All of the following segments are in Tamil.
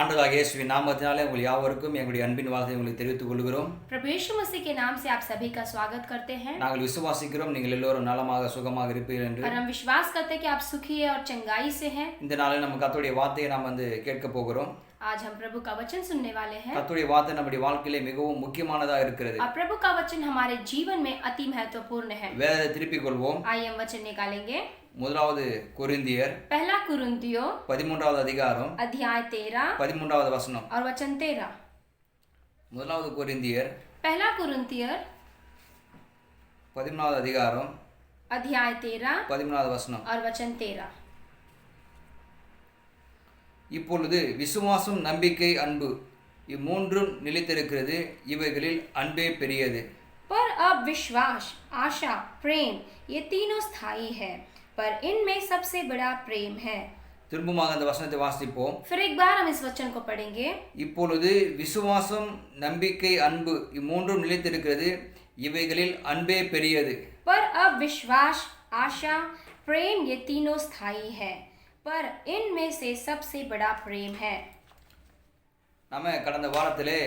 ஆண்டவராகிய இயேசுவின் நாமத்தினாலே உங்கள் யாவருக்கும் எங்களுடைய அன்பின் வாழ்த்தை உங்களுக்கு தெரிவித்துக் கொள்கிறோம். प्रभु यीशु मसीह के नाम से आप सभी का स्वागत करते हैं நாங்கள் விசுவாசிக்கிறோம் நீங்கள் எல்லோரும் நலமாக சுகமாக இருப்பீர்கள் என்று. और हम विश्वास करते हैं कि आप सुखी है और चंगाई से हैं। இந்த நாளில் நம்ம கர்த்தருடைய வார்த்தையை நாம் கேட்க போகிறோம். आज हम प्रभु का वचन सुनने वाले हैं கர்த்தருடைய வார்த்தை நம்முடைய வாழ்க்கையிலே மிகவும் முக்கியமானதா இருக்கிறது. और प्रभु का वचन हमारे जीवन में अति महत्वपूर्ण है। வேதத்தை திருப்பிக் கொள்வோம். आइए हम वचन निकालेंगे। முதலாவது கொரிந்தியர் पहला कुरिन्थियों 13வது அதிகாரம் अध्याय 13 13வது வசனம். और वचन 13। முதலாவது கொரிந்தியர் पहला कुरिन्थियर 13வது அதிகாரம் अध्याय 13 13வது வசனம். और वचन 13। இப்பொழுது விசுவாசம் நம்பிக்கை அன்பு இம்மூன்றும் நிலைத்திருக்கிறது, இவைகளில் அன்பே பெரியது. पर अब विश्वास आशा प्रेम ये तीनों स्थायी है, पर इनमें सबसे बड़ा प्रेम है। திரும்பமாக அந்த வசனத்தை வாசிப்போம். फिर एक बार हम इस वचन को पढ़ेंगे। இப்பொழுது விசுவாசம் நம்பிக்கை அன்பு இம்மூன்றும் நிலைத்திருக்கிறது, இவைகளில் அன்பே பெரியது. पर अब विश्वास आशा प्रेम ये तीनों स्थायी है, पर इनमें से सबसे बड़ा प्रेम है। நம்ம கடந்த வாரத்திலே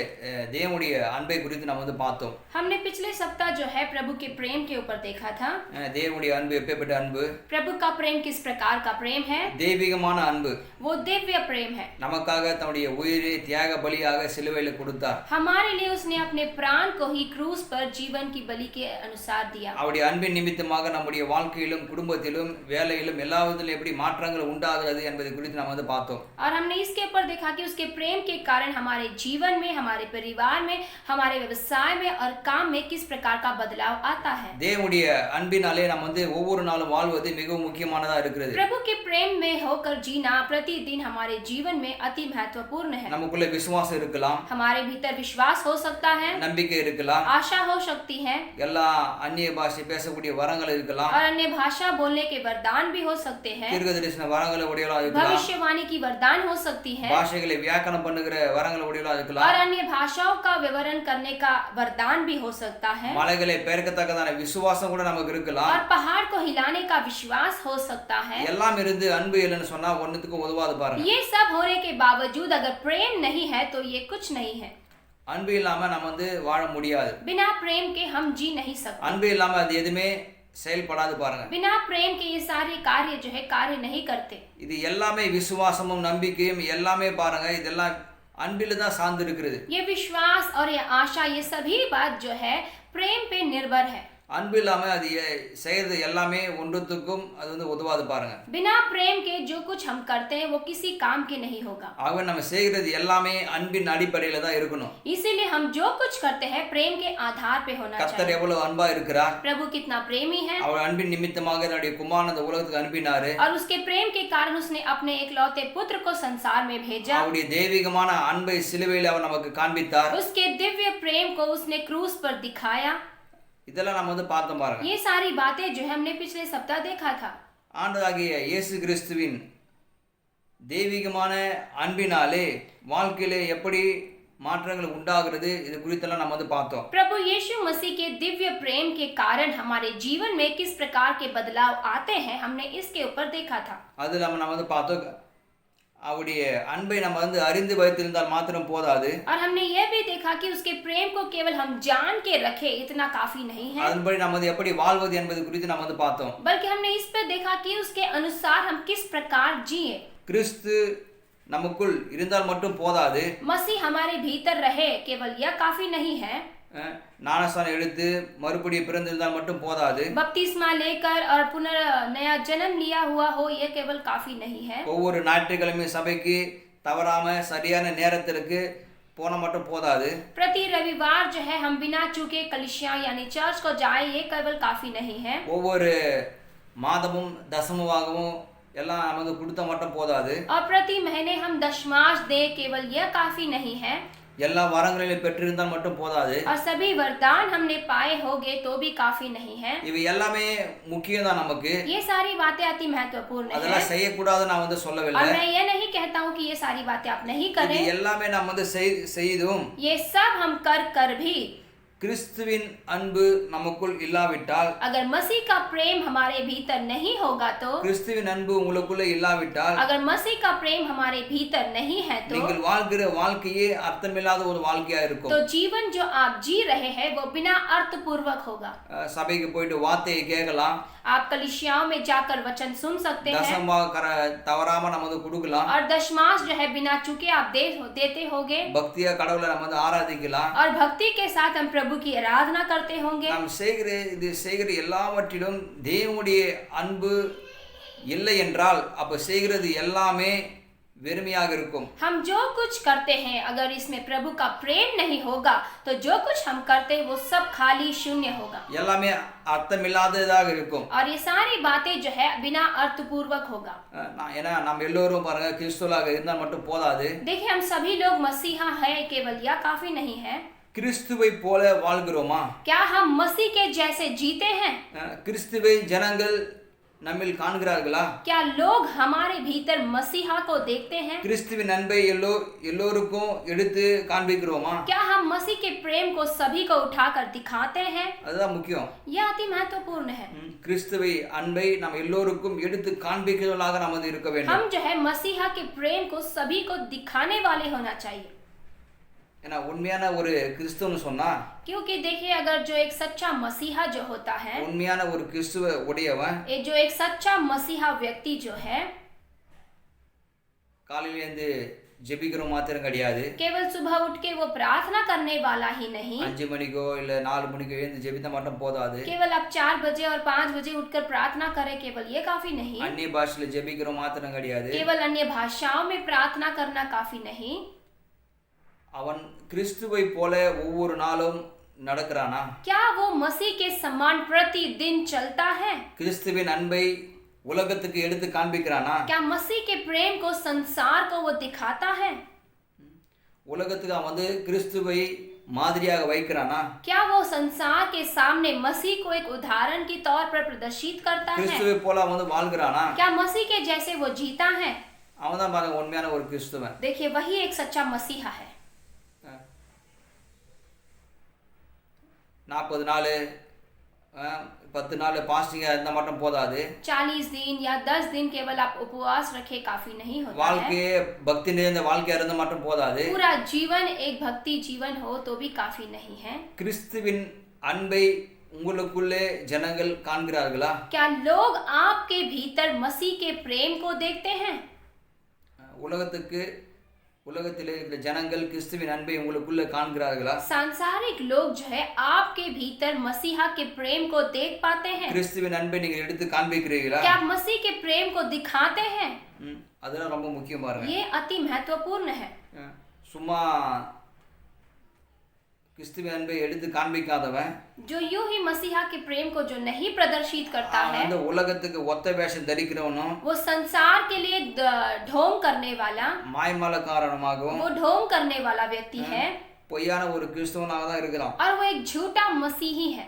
தேவனுடைய அன்பை குறித்து நாம் பார்த்தோம். हमने पिछले सप्ताह जो है प्रभु के प्रेम के ऊपर देखा था। தேவனுடைய அன்பு எப்பேற்பட்ட அன்பு? प्रभु का प्रेम किस प्रकार का प्रेम है? தெய்வீகமான அன்பு. वो दिव्य प्रेम है। நமக்காக தன்னுடைய உயிரை தியாக பலியாக சிலுவையில் கொடுத்தார். हमारे लिए उसने अपने प्राण को ही क्रूस पर जीवन की बलि के अनुसार दिया। அவருடைய அன்பின் நிமித்தமாக நம்முடைய வாழ்க்கையிலும் குடும்பத்திலும் வேலையிலும் எல்லாவற்றிலும் எப்படி மாற்றங்கள் உண்டாகிறது என்பதை குறித்து நாம் பார்த்தோம். और हमने इसके ऊपर देखा कि उसके प्रेम के कारण हमारे जीवन में, हमारे परिवार में, हमारे व्यवसाय में और काम में किस प्रकार का बदलाव आता है। தேவனுடைய அன்பினாலே நாம் ஒவ்வொரு நாளும் வாழ்வது மிகவும் முக்கியமானதா இருக்கிறது. प्रभु के प्रेम में होकर जीना प्रतिदिन हमारे जीवन में अति महत्वपूर्ण है। நமக்குள்ள விசுவாசம் இருக்கலாம், हमारे भीतर विश्वास हो सकता है, நம்பிக்கை இருக்கலாம், आशा हो सकती है, எல்லா அந்நிய பாஷை பேசக்கூடிய வரங்கள் இருக்கலாம், और अन्य भाषा बोलने के वरदान भी हो सकते हैं, தீர்க்கதரிசன வரங்களை உடையவர்களா இருக்கலாம், भविष्यवाणी की वरदान हो सकती है, பாஷைகளை வியாக்கரணம் பண்ணுகிற வரங்களை உடையவர்களா और இருக்கலாம், अन्य भाषाओं का विवरण करने का वरदान भी हो सकता है, மலைகளை பெயர்க்கத்தக்கதான விசுவாசம் கூட நமக்கு இருக்கலாம், और पहाड़ को हिलाने का विश्वास हो सकता है। எல்லாம் இருந்து அன்பு இல்லைன்னு சொன்னா ஒண்ணுத்துக்கும் உதவாது பாருங்க. ये सब होने के बावजूद अगर प्रेम नहीं है तो ये कुछ नहीं है। அன்பு இல்லாம நம்ம வாழ முடியாது. बिना प्रेम के हम जी नहीं सकते। அன்பு இல்லாம அது எதுவுமே செயல்படாது பாருங்க. बिना प्रेम के ये सारे कार्य जो है कार्य नहीं करते। இது எல்லாமே விசுவாசமும் நம்பிக்கையும் எல்லாமே பாருங்க, இதெல்லாம் அன்பில தான் சார்ந்து இருக்கிறது. ये विश्वास और ये आशा ये सभी बात जो है प्रेम पे निर्भर है। அன்பு இல்லாம அது செய்யறது எல்லாமே ஒன்றுத்துக்கும் அது உதவாது பாருங்க. बिना प्रेम के जो कुछ हम करते हैं वो किसी काम के नहीं होगा। ஆக நம்ம செய்யறது எல்லாமே அன்பின் அடிப்படையில தான் இருக்கணும். इसीलिए हम जो कुछ करते हैं प्रेम के आधार पे होना கர்த்தர் चाहिए। எவ்வளவு அன்பா இருக்கிறார், प्रभु कितना प्रेमी है, அவர் அன்பின் நிமித்தமாக தன்னுடைய குமாரனை இந்த உலகத்துக்கு அனுப்பினாரு. और उसके प्रेम के कारण उसने अपने एकलौते पुत्र को संसार में भेजा। அவருடைய தெய்வீகமான அன்பை சிலுவையில் அவர் நமக்கு காண்பித்தார். उसके दिव्य प्रेम को उसने क्रूस पर दिखाया। இதெல்லாம் நம்ம பார்த்தோம் பாருங்க. ये सारी बातें जो है हमने पिछले सप्ताह देखा था। ஆண்டவராகிய இயேசு கிறிஸ்துவின் தெய்வீகமான அன்பினாலே வாழ்க்கையிலே எப்படி மாற்றங்கள் உண்டாகிறது இது குறித்தெல்லாம் நம்ம பார்த்தோம். प्रभु यीशु मसीह के दिव्य प्रेम के कारण हमारे जीवन में किस प्रकार के बदलाव आते हैं हमने इसके ऊपर देखा था। அது நம்ம பார்த்தோம். அவருடைய அன்பை நம்ம அறிந்து வைத்திருந்தால் மாத்திரம் போதாது. और हमने ये भी देखा कि उसके प्रेम को केवल हम जान के रखे इतना काफी नहीं है, அதன்படி நம்ம எப்படி வாழ்வது என்பது குறித்து நம்ம பார்த்தோம். बल्कि हमने इस पर देखा कि उसके अनुसार हम किस प्रकार जिए। கிறிஸ்து நமக்குள் இருந்தால் மட்டும் போதாது. मसीह हमारे भीतर रहे केवल यह काफी नहीं है। ஞானஸ்நானம் எடுத்து மறுபடியும் பிறந்திருந்தால் மட்டும் போதாது. बपतिस्मा लेकर और पुनः नया जन्म लिया हुआ हो यह केवल काफी नहीं है। ஒவ்வொரு ஞாயிற்றுக்கிழமை சபைக்கு தவறாம சரியான நேரத்திற்கு போன மட்டும் போதாது. प्रति रविवार जो है हम बिना चूके कलिसिया यानी चर्च को जाए ये केवल काफी नहीं है। ஒவ்வொரு மாதமும் தசமபாகமும் எல்லாம் நமக்கு கொடுத்த மட்டும் போதாது. और प्रति महीने हम दशमांश दे केवल यह काफी नहीं है। எல்லா வரங்களையும் பெற்றிருந்தால் மட்டும் போதாது. और सभी वरदान हमने पाए होंगे तो भी काफी नहीं है। இவை எல்லாமே முக்கியம் தான் நமக்கு. ये सारी बातें अति महत्वपूर्ण है। அதெல்லாம் செய்யக்கூடாது நான் சொல்லவில்லை. और मैं ये नहीं कहता हूँ कि ये सारी बातें आप नहीं करें। இது எல்லாமே நாம் செய்தும் ये सब हम कर भी கிறிஸ்துவின் அன்பு நமக்குள் இல்லாவிட்டால், अगर मसीह का प्रेम हमारे भीतर नहीं होगा तो, கிறிஸ்துவின் அன்பு உங்களுக்குள்ள இல்லாவிட்டால், अगर मसीह का प्रेम हमारे भीतर नहीं है तो நீங்கள் வாழ்கிற வாழ்க்கையே அர்த்தமில்லாத ஒரு வாழ்க்கையா இருக்கும். जीवन जो आप जी रहे हैं वो बिना अर्थपूर्वक होगा. சபைக்கு போயிட்டு வார்த்தையை கேட்கலாம், आप कलीसियाओं में जाकर वचन सुन सकते हैं தசமபாகம் தவறாம நம்ம வந்து கொடுக்கலாம், और दशमांश जो है बिना चूके आप देते होगे பக்தியா கடவுளை நம்ம வந்து ஆராதிக்கலாம். और भक्ति के साथ हम प्रभु की आराधना करते होंगे. நாம் செய்கிற எல்லாவற்றிலும் தேவனுடைய அன்பு இல்லை என்றால் அப்ப செய்கிறது எல்லாமே வெறுமையாக இருக்கும். हम जो कुछ करते हैं अगर इसमें प्रभु का प्रेम नहीं होगा तो जो कुछ हम करते हैं वो सब खाली शून्य होगा. எல்லாமே அர்த்தமில்லாததாக இருக்கும். और ये सारी बातें जो है बिना अर्थपूर्वक होगा. ஏன்னா நம்ம எல்லோரும் பாருங்க கிறிஸ்துவாக இருந்தால் மட்டும் போதாது. देखिए हम सभी लोग मसीहा है केवल यह काफी नहीं है. கிறிஸ்துவை போல வாழ்கிறோமா? क्या हम मसीह के जैसे जीते हैं? கிறிஸ்துவை ஜனங்கள் நம்மில் காண்கிறார்களா? क्या लोग हमारे भीतर मसीहा को देखते हैं? கிறிஸ்துவின் அன்பை எல்லோருக்கும் எடுத்து காண்பிக்கிறோமா? क्या हम मसीह के प्रेम को सभी को उठाकर दिखाते हैं? அதுதான் முக்கியம். यह अति महत्वपूर्ण है. கிறிஸ்துவை அன்பை நாம் எல்லோருக்கும் எடுத்து காண்பிக்கிறவர்களாக நாம் வந்து இருக்க வேண்டும். हम जो है मसीहा के प्रेम को सभी को दिखाने वाले होना चाहिए. ஏன்னா உண்மையான ஒரு கிறிஸ்துவன்னு சொன்னா, क्योंकि देखिए अगर जो एक सच्चा मसीहा जो होता है, உண்மையான ஒரு கிறிஸ்துவ உடையவன், ये जो एक सच्चा मसीहा व्यक्ति जो है, காலையில இருந்து ஜெபிக்கிறோம் மாத்திரம் கிடையாது. केवल सुबह उठ के वो प्रार्थना करने वाला ही नहीं, 5 மணிக்கோ இல்ல 4 மணிக்கோ எழுந்து ஜெபித்தா மட்டும் போதாது. केवल आप 4 बजे और 5 बजे उठकर प्रार्थना करें केवल ये काफी नहीं, அந்நிய பாஷையில ஜெபிக்கிறோம் மாத்திரம் கிடையாது. केवल अन्य भाषाओं में प्रार्थना करना काफी नहीं. அவன் கிறிஸ்துவை போல ஒவ்வொரு நாளும் நடக்கிறானா? क्या वो मसीह के समान प्रतिदिन चलता है? கிறிஸ்துவின் அன்பை உலகத்துக்கு எடுத்து காண்பிக்கிறானா? क्या मसीह के प्रेम को संसार को वो दिखाता है? உலகத்துக்கு அவன் வந்து கிறிஸ்துவை மாதிரியாக வைக்கிறானா? क्या वो संसार के सामने मसीह को एक उदाहरण के तौर पर प्रदर्शित करता है? கிறிஸ்துவை போல அவன் வந்து வாழ்கிறானா? क्या मसीह के जैसे वो जीता है? அவன் தான் பாருங்க உண்மையான ஒரு கிறிஸ்துவன். देखिए वही एक सच्चा मसीहा है. 40 நாள் 10 நாள் பாஸ்டிங்கா இருந்தா மட்டும் போதாது. 40 दिन या 10 दिन केवल आप उपवास रखे काफी नहीं होता है. வாழ்க்கையே பக்தி நிறைந்த வாழ்க்கையா இருந்தா மட்டும் போதாது. पूरा जीवन एक भक्ति जीवन हो तो भी काफी नहीं है. கிறிஸ்துவின் அன்பை உங்களுக்குள்ளே ஜனங்கள் காண்கிறார்களா? क्या लोग आपके भीतर मसीह के प्रेम को देखते हैं? உலகத்திலே இருக்கிற ஜனங்கள் கிறிஸ்துவின் அன்பை உங்களுக்குள்ள காண்கிறார்களா? सांसारिक लोग जो है आपके भीतर मसीहा के प्रेम को देख पाते हैं? கிறிஸ்துவின் அன்பை நீங்கள் எடுத்து காண்பிக்கிறீர்களா? क्या आप मसीह के प्रेम को दिखाते हैं? அதெல்லாம் ரொம்ப முக்கியம் பாருங்க. ये अति महत्वपूर्ण है. சும்மா கிறிஸ்துவின் அன்பை எடுத்து காண்பிக்காதவன், जो यूं ही मसीहा के प्रेम को जो नहीं प्रदर्शित करता है, அந்த உலகத்துக்கு ஒத்த வேஷம் தரிக்கிறவனும், वो संसार के लिए ढोंग करने वाला, மாய்மால காரணமாகவும், वो ढोंग करने वाला व्यक्ति है பொய்யான ஒரு கிறிஸ்துவனாக தான் இருக்கிறான். और वो एक झूठा मसीही है.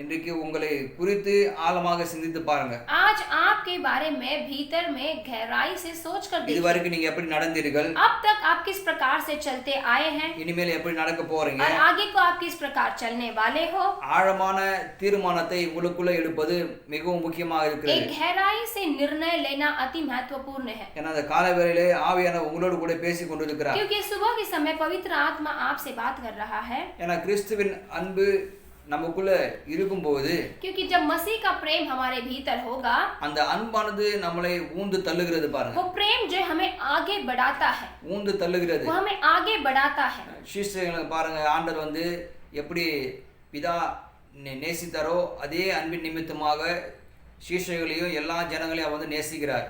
இன்றைக்கு உங்களை குறித்து ஆழமாக சிந்தித்து பாருங்க. आज आपके बारे में भीतर में गहराई से सोच कर देखिए. இதுவரைக்கும் நீங்க எப்படி நடந்தீர்கள்? अब तक आप किस प्रकार से चलते आए हैं? இனிமேல் எப்படி நடக்க போறீங்க? और आगे को आप किस प्रकार चलने वाले हो? ஆழமான தீர்மானத்தை உங்களுக்குள்ள எடுப்பது மிகவும் முக்கியமாக இருக்கிறது. एक गहराई से निर्णय लेना अति महत्वपूर्ण है. ஏன்னா அந்த காலவேளையிலே ஆவியானவர் உங்களோடு கூட பேசிக் கொண்டிருக்கிறார். क्योंकि सुबह के समय पवित्र आत्मा आपसे बात कर रहा है. ஏன்னா கிறிஸ்துவின் அன்பு நமக்குள்ள இருக்கும்போது, क्योंकि जब मसीह का प्रेम हमारे भीतर होगा, அந்த அன்பானது நம்மளை ஊந்து தள்ளுகிறது பாருங்க. वो प्रेम जो हमें आगे बढ़ाता है, ஊந்து தள்ளுகிறது. वो हमें आगे बढ़ाता है. சீஷர்களை பாருங்க, ஆண்டவர் வந்து எப்படி பிதா நேசித்தாரோ அதே அன்பின் நிமித்தமாக சீஷர்களையும் எல்லா ஜனங்களையும் வந்து நேசிக்கிறார்.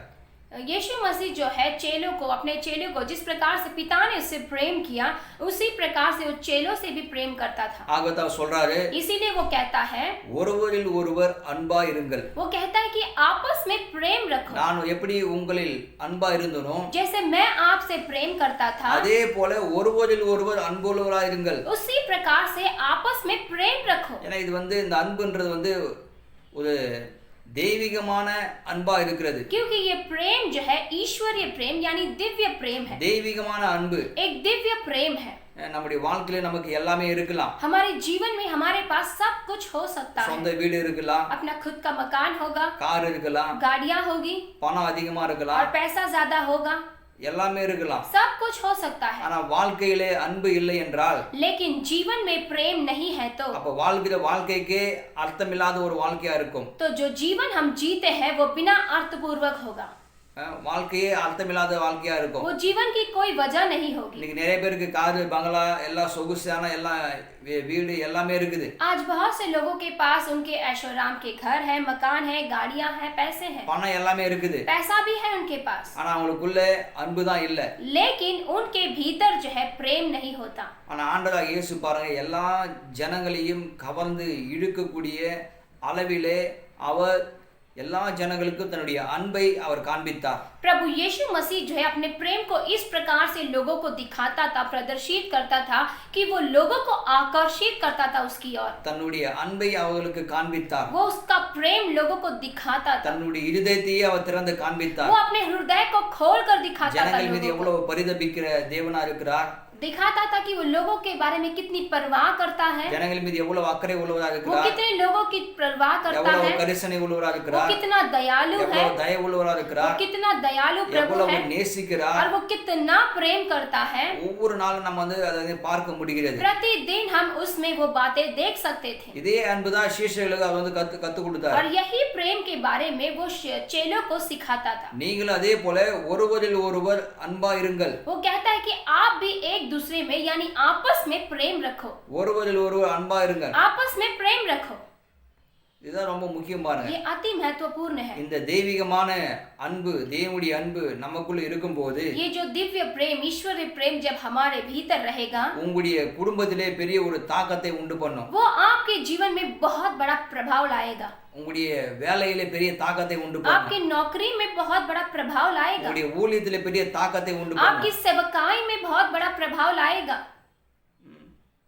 यीशु मसीह जो है चेलों को, अपने चेलों को जिस प्रकार से पिता ने उससे प्रेम किया उसी प्रकार से वो चेलों से भी प्रेम करता था. ஆகவே சொல்றாரு, इसीलिए वो कहता है, ஒருவரில் ஒருவர் அன்பா இருங்கள். वो कहता है कि आपस में प्रेम रखो. நான் எப்படி உங்களில் அன்பா இருந்தனோ, जैसे मैं आपसे प्रेम करता था, அதே போல ஒருவரில் ஒருவர் அன்புள்ளவராய் இருங்கள். उसी प्रकार से आपस में प्रेम रखो. ஏன்னா இது வந்து இந்த அன்புன்றது வந்து ஒரு தெய்வீகமான அன்பா இருக்கிறது. क्योंकि ये प्रेम जो है ईश्वरीय प्रेम यानी दिव्य प्रेम है. தெய்வீகமான அன்பு, एक दिव्य प्रेम है. நம்முடைய வாழ்க்கையில நமக்கு எல்லாமே இருக்கலாம். हमारे जीवन में हमारे पास सब कुछ हो सकता है. சொந்த வீடு இருக்கலாம், अपना खुद का मकान होगा, கார் இருக்கலாம், गाड़ियां होगी பணம் அதிகமா இருக்கலாம், और पैसा ज्यादा होगा, எல்லாமே இருக்கலாம். सब कुछ हो सकता है. ஆனா வாழ்க்கையிலே அன்பு இல்லை என்றால், लेकिन जीवन में प्रेम नहीं है तो அப்ப வாழ்க்கைக்கே அர்த்தமில்லாத ஒரு வாழ்க்கையா இருக்கும். तो जो जीवन हम जीते हैं वो बिना अर्थपूर्वक होगा. வாழ்க்கையே அர்த்தமில்லாத வாழ்க்கையா இருக்கும். वो जीवन की कोई वजह नहीं होगी. இன்னைக்கு நிறைய பேருக்கு காரு, பங்களா, எல்லாம் சொகுசான எல்லாம் வீடு எல்லாமே இருக்குது. आज बहुत से लोगों के पास उनके ऐशोआराम के घर है, मकान है, गाड़ियां हैं, पैसे हैं, பணம் எல்லாமே இருக்குது. पैसा भी है उनके पास, ஆனா அவங்களுக்குள்ள அன்பு தான் இல்ல. लेकिन उनके भीतर जो है प्रेम नहीं होता. ஆனா ஆண்டவராகிய இயேசு பாருங்க, எல்லா ஜனங்களையும் கவர்ந்து இழுக்கக்கூடிய அளவிலே அவர் எல்லா ஜனங்களுக்கும் தன்னுடைய அன்பை அவர் காண்பித்தார். प्रभु यीशु मसीह जो है अपने प्रेम को इस प्रकार से लोगों को दिखाता था, प्रदर्शित करता था कि वो लोगों को आकर्षित करता था उसकी ओर. தன்னுடைய அன்பை அவர்களுக்கு காண்பித்தார். वो उसका प्रेम लोगों को दिखाता था. தன்னுடைய இதயத்தையே அவர் திறந்து காண்பித்தார். वो अपने हृदय को खोलकर दिखाता था. ஜனங்கள் மீது எவ்வளவு பரிதபிக்கிற தேவனா இருக்கிறார். दिखाता था कि वो लोगों के बारे में कितनी परवाह करता है. ஜனங்கள் மீது எவ்வளவு அக்கறை உள்ளவராக वो இருக்கிறார். कितने लोगों की परवाह करता எவ்வளவு है. கரிசனை உள்ளவராக वो இருக்கிறார். कितना दयालु है. எவ்வளவு தயவு உள்ளவராக वो இருக்கிறார். कितना दयालु प्रभु எவ்வளவு है. நேசிக்கிறார். और वो कितना प्रेम करता है. ஒவ்வொரு நாளும் நம்ம அதை பார்க்க முடிகிறது. प्रतिदिन हम उसमें वो बातें देख सकते थे. இதே அன்புதான் சீஷர்களுக்கு அவர் கத்து கொடுத்தார். और यही प्रेम के बारे में वो चेलों को सिखाता था. நீங்களும் அதே போல ஒருவரில் ஒருவர் அன்பா இருங்கள். वो कहता है कि आप भी एक दूसरे में यानी आपस में प्रेम रखो. ஒருவரில் ஒருவர் அன்பா இருங்கள். आपस में प्रेम रखो. இதுதான் ரொம்ப முக்கியம் பாருங்க. ये अति महत्वपूर्ण है. இந்த தெய்வீகமான அன்பு, தேவனுடைய அன்பு நமக்குள்ள இருக்கும்போது, ये जो दिव्य प्रेम, ईश्वरीय प्रेम जब हमारे भीतर रहेगा, உங்களுடைய குடும்பத்திலே பெரிய ஒரு தாக்கத்தை உண்டு பண்ணும். वो आपके जीवन में बहुत बड़ा प्रभाव लाएगा. உங்களுடைய வேலையிலே பெரிய தாக்கத்தை உண்டு பண்ணும். आपके नौकरी में बहुत बड़ा प्रभाव लाएगा. உங்களுடைய ஊழியத்திலே பெரிய தாக்கத்தை உண்டு பண்ணும். आपकी सेवकाई में बहुत बड़ा प्रभाव लाएगा.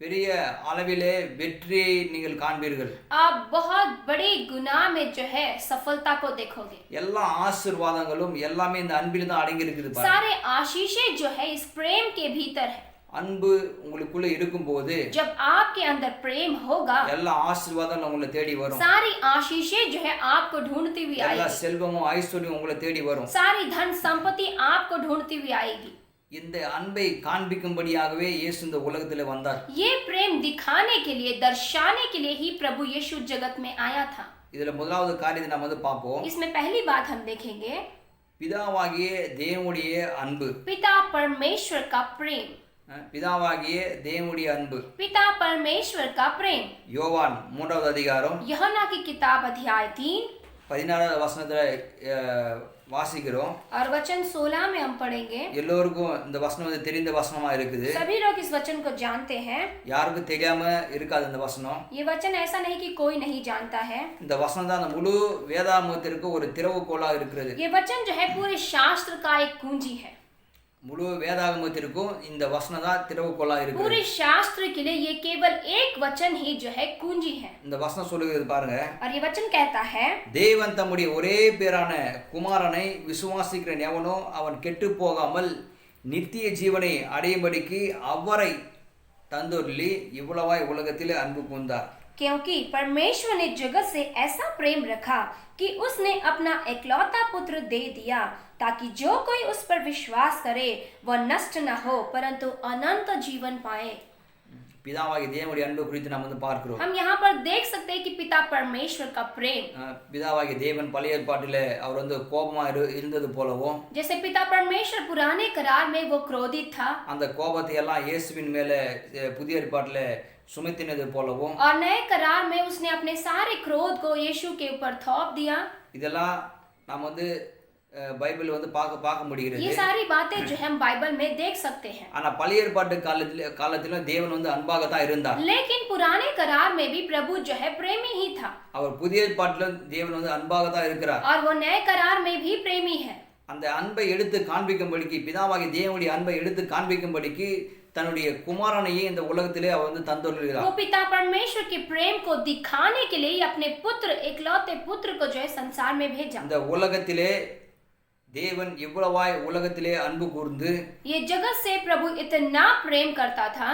பெரிய அளவிலே வெற்றியை நீங்கள் காண்பீர்கள். आप बहुत बड़ी गुनाह में जो है सफलता को देखोगे. எல்லா ஆசீர்வாதங்களும் எல்லாமே இந்த அன்பில் தான் அடங்கி இருக்குது பாருங்க. सारे आशीषें जो है इस प्रेम के भीतर है. அன்பு உங்களுக்குள்ள இருக்கும்போது, जब आपके अंदर प्रेम होगा, எல்லா ஆசீர்வாதங்களும் உங்களை தேடி வரும். सारी आशीषें जो है आपको ढूंढती हुई எல்லா आएगी. செல்வமும் ஐஸ்வர்யம் உங்களை தேடி வரும். सारी धन संपत्ति आपको ढूंढती हुई आएगी. இந்த அன்பை காண்பிக்கும்படியாகவே இயேசு இந்த உலகத்திலே வந்தார். ये प्रेम दिखाने के लिए, दर्शाने के लिए ही प्रभु यीशु जगत में आया था. இதுல முதலாவது காரியத்தை நாம பார்ப்போம். इसमें पहली बात हम देखेंगे பிதாவாகிய தேவனுடைய அன்பு. पिता परमेश्वर का प्रेम. பிதாவாகிய தேவனுடைய அன்பு. पिता परमेश्वर का प्रेम. யோவான் 3வது அதிகாரம் यूहन्ना की किताब अध्याय 3 16வது வசனத்துல வாசிக்கிறோம். और वचन 16 में हम पढ़ेंगे. எல்லோருக்கும் இந்த வசனம் வந்து தெரிந்த வசனமா இருக்குது. सभी लोग इस वचन को जानते हैं. யாருக்கும் தெரியாம இருக்காது இந்த வசனம். ये वचन ऐसा नहीं कि कोई नहीं जानता है. இந்த வசனம் தான் அந்த முழு வேதாகமத்திற்கு ஒரு திறவுகோலா இருக்கிறது. ये वचन जो है पूरे शास्त्र का एक कुंजी है. முழு வேதாகமத்திற்கும் இந்த வசனம் தான் திறவுகோலா இருக்குது. पूरे शास्त्र के लिए ये केवल एक वचन ही जो है कुंजी है. இந்த வசனம் சொல்லுகிறது பாருங்க. और ये वचन कहता है, தேவன் தம்முடைய ஒரே பேரான குமாரனை விசுவாசிக்கிறவன் எவனோ அவன் கெட்டு போகாமல் நித்திய ஜீவனை அடையும்படிக்கு அவரை தந்தொருளி இவ்வளவாய் உலகத்திலே அன்பு கூர்ந்தார். क्योंकि परमेश्वर ने जगत से ऐसा प्रेम रखा कि उसने अपना एकलौता पुत्र दे दिया ताकि जो कोई उस पर विश्वास करे वह नष्ट न हो परंतु अनंत जीवन पाए. பிதாவாகிய தேவனுடைய அன்பு குறித்து நாம் வந்து பார்க்கிறோம். हम यहाँ पर देख सकते हैं कि पिता परमेश्वर का प्रेम. பிதாவாகிய தேவன் பழைய ஏற்பாட்டிலே அவர் வந்து கோபமா இருந்தது போலவும், जैसे पिता परमेश्वर पुराने करार में वो क्रोधित था, அந்த கோபத்தை எல்லாம் இயேசுவின் மேல புதிய ஏற்பாட்டிலே சுமத்தினது போலவும், और नए करार में उसने अपने सारे क्रोध को यीशु के ऊपर थोप दिया. இதெல்லாம் நாம் வந்து பைபிள் வந்து பார்க்க முடிகிறது. ये सारी बातें जो हम बाइबल में देख सकते हैं. ஆனா பழைய ஏற்பாட்டு காலத்தில தேவன் வந்து அன்பாக தான் இருந்தார். लेकिन पुराने करार में भी प्रभु जो है प्रेमी ही था. அவர் புதிய ஏற்பாட்டில தேவன் வந்து அன்பாக தான் இருக்கிறார். और वो नए करार में भी प्रेमी है. அந்த அன்பை எடுத்து காண்பிக்கும்படிக்கு, பிதாவாகிய தேவனுடைய அன்பை எடுத்து காண்பிக்கும்படிக்கு தன்னுடைய குமாரனையே இந்த உலகத்திலே அவர் வந்து தந்தொருளுகிறார். वो पिता परमेश्वर के प्रेम को दिखाने के लिए अपने पुत्र, एकलौते पुत्र को जो है संसार में भेजा. இந்த உலகத்திலே தேவன் இவ்வளவாய் உலகத்திலே அன்பு கூர்ந்து ये जगत से प्रभु इतना प्रेम करता था,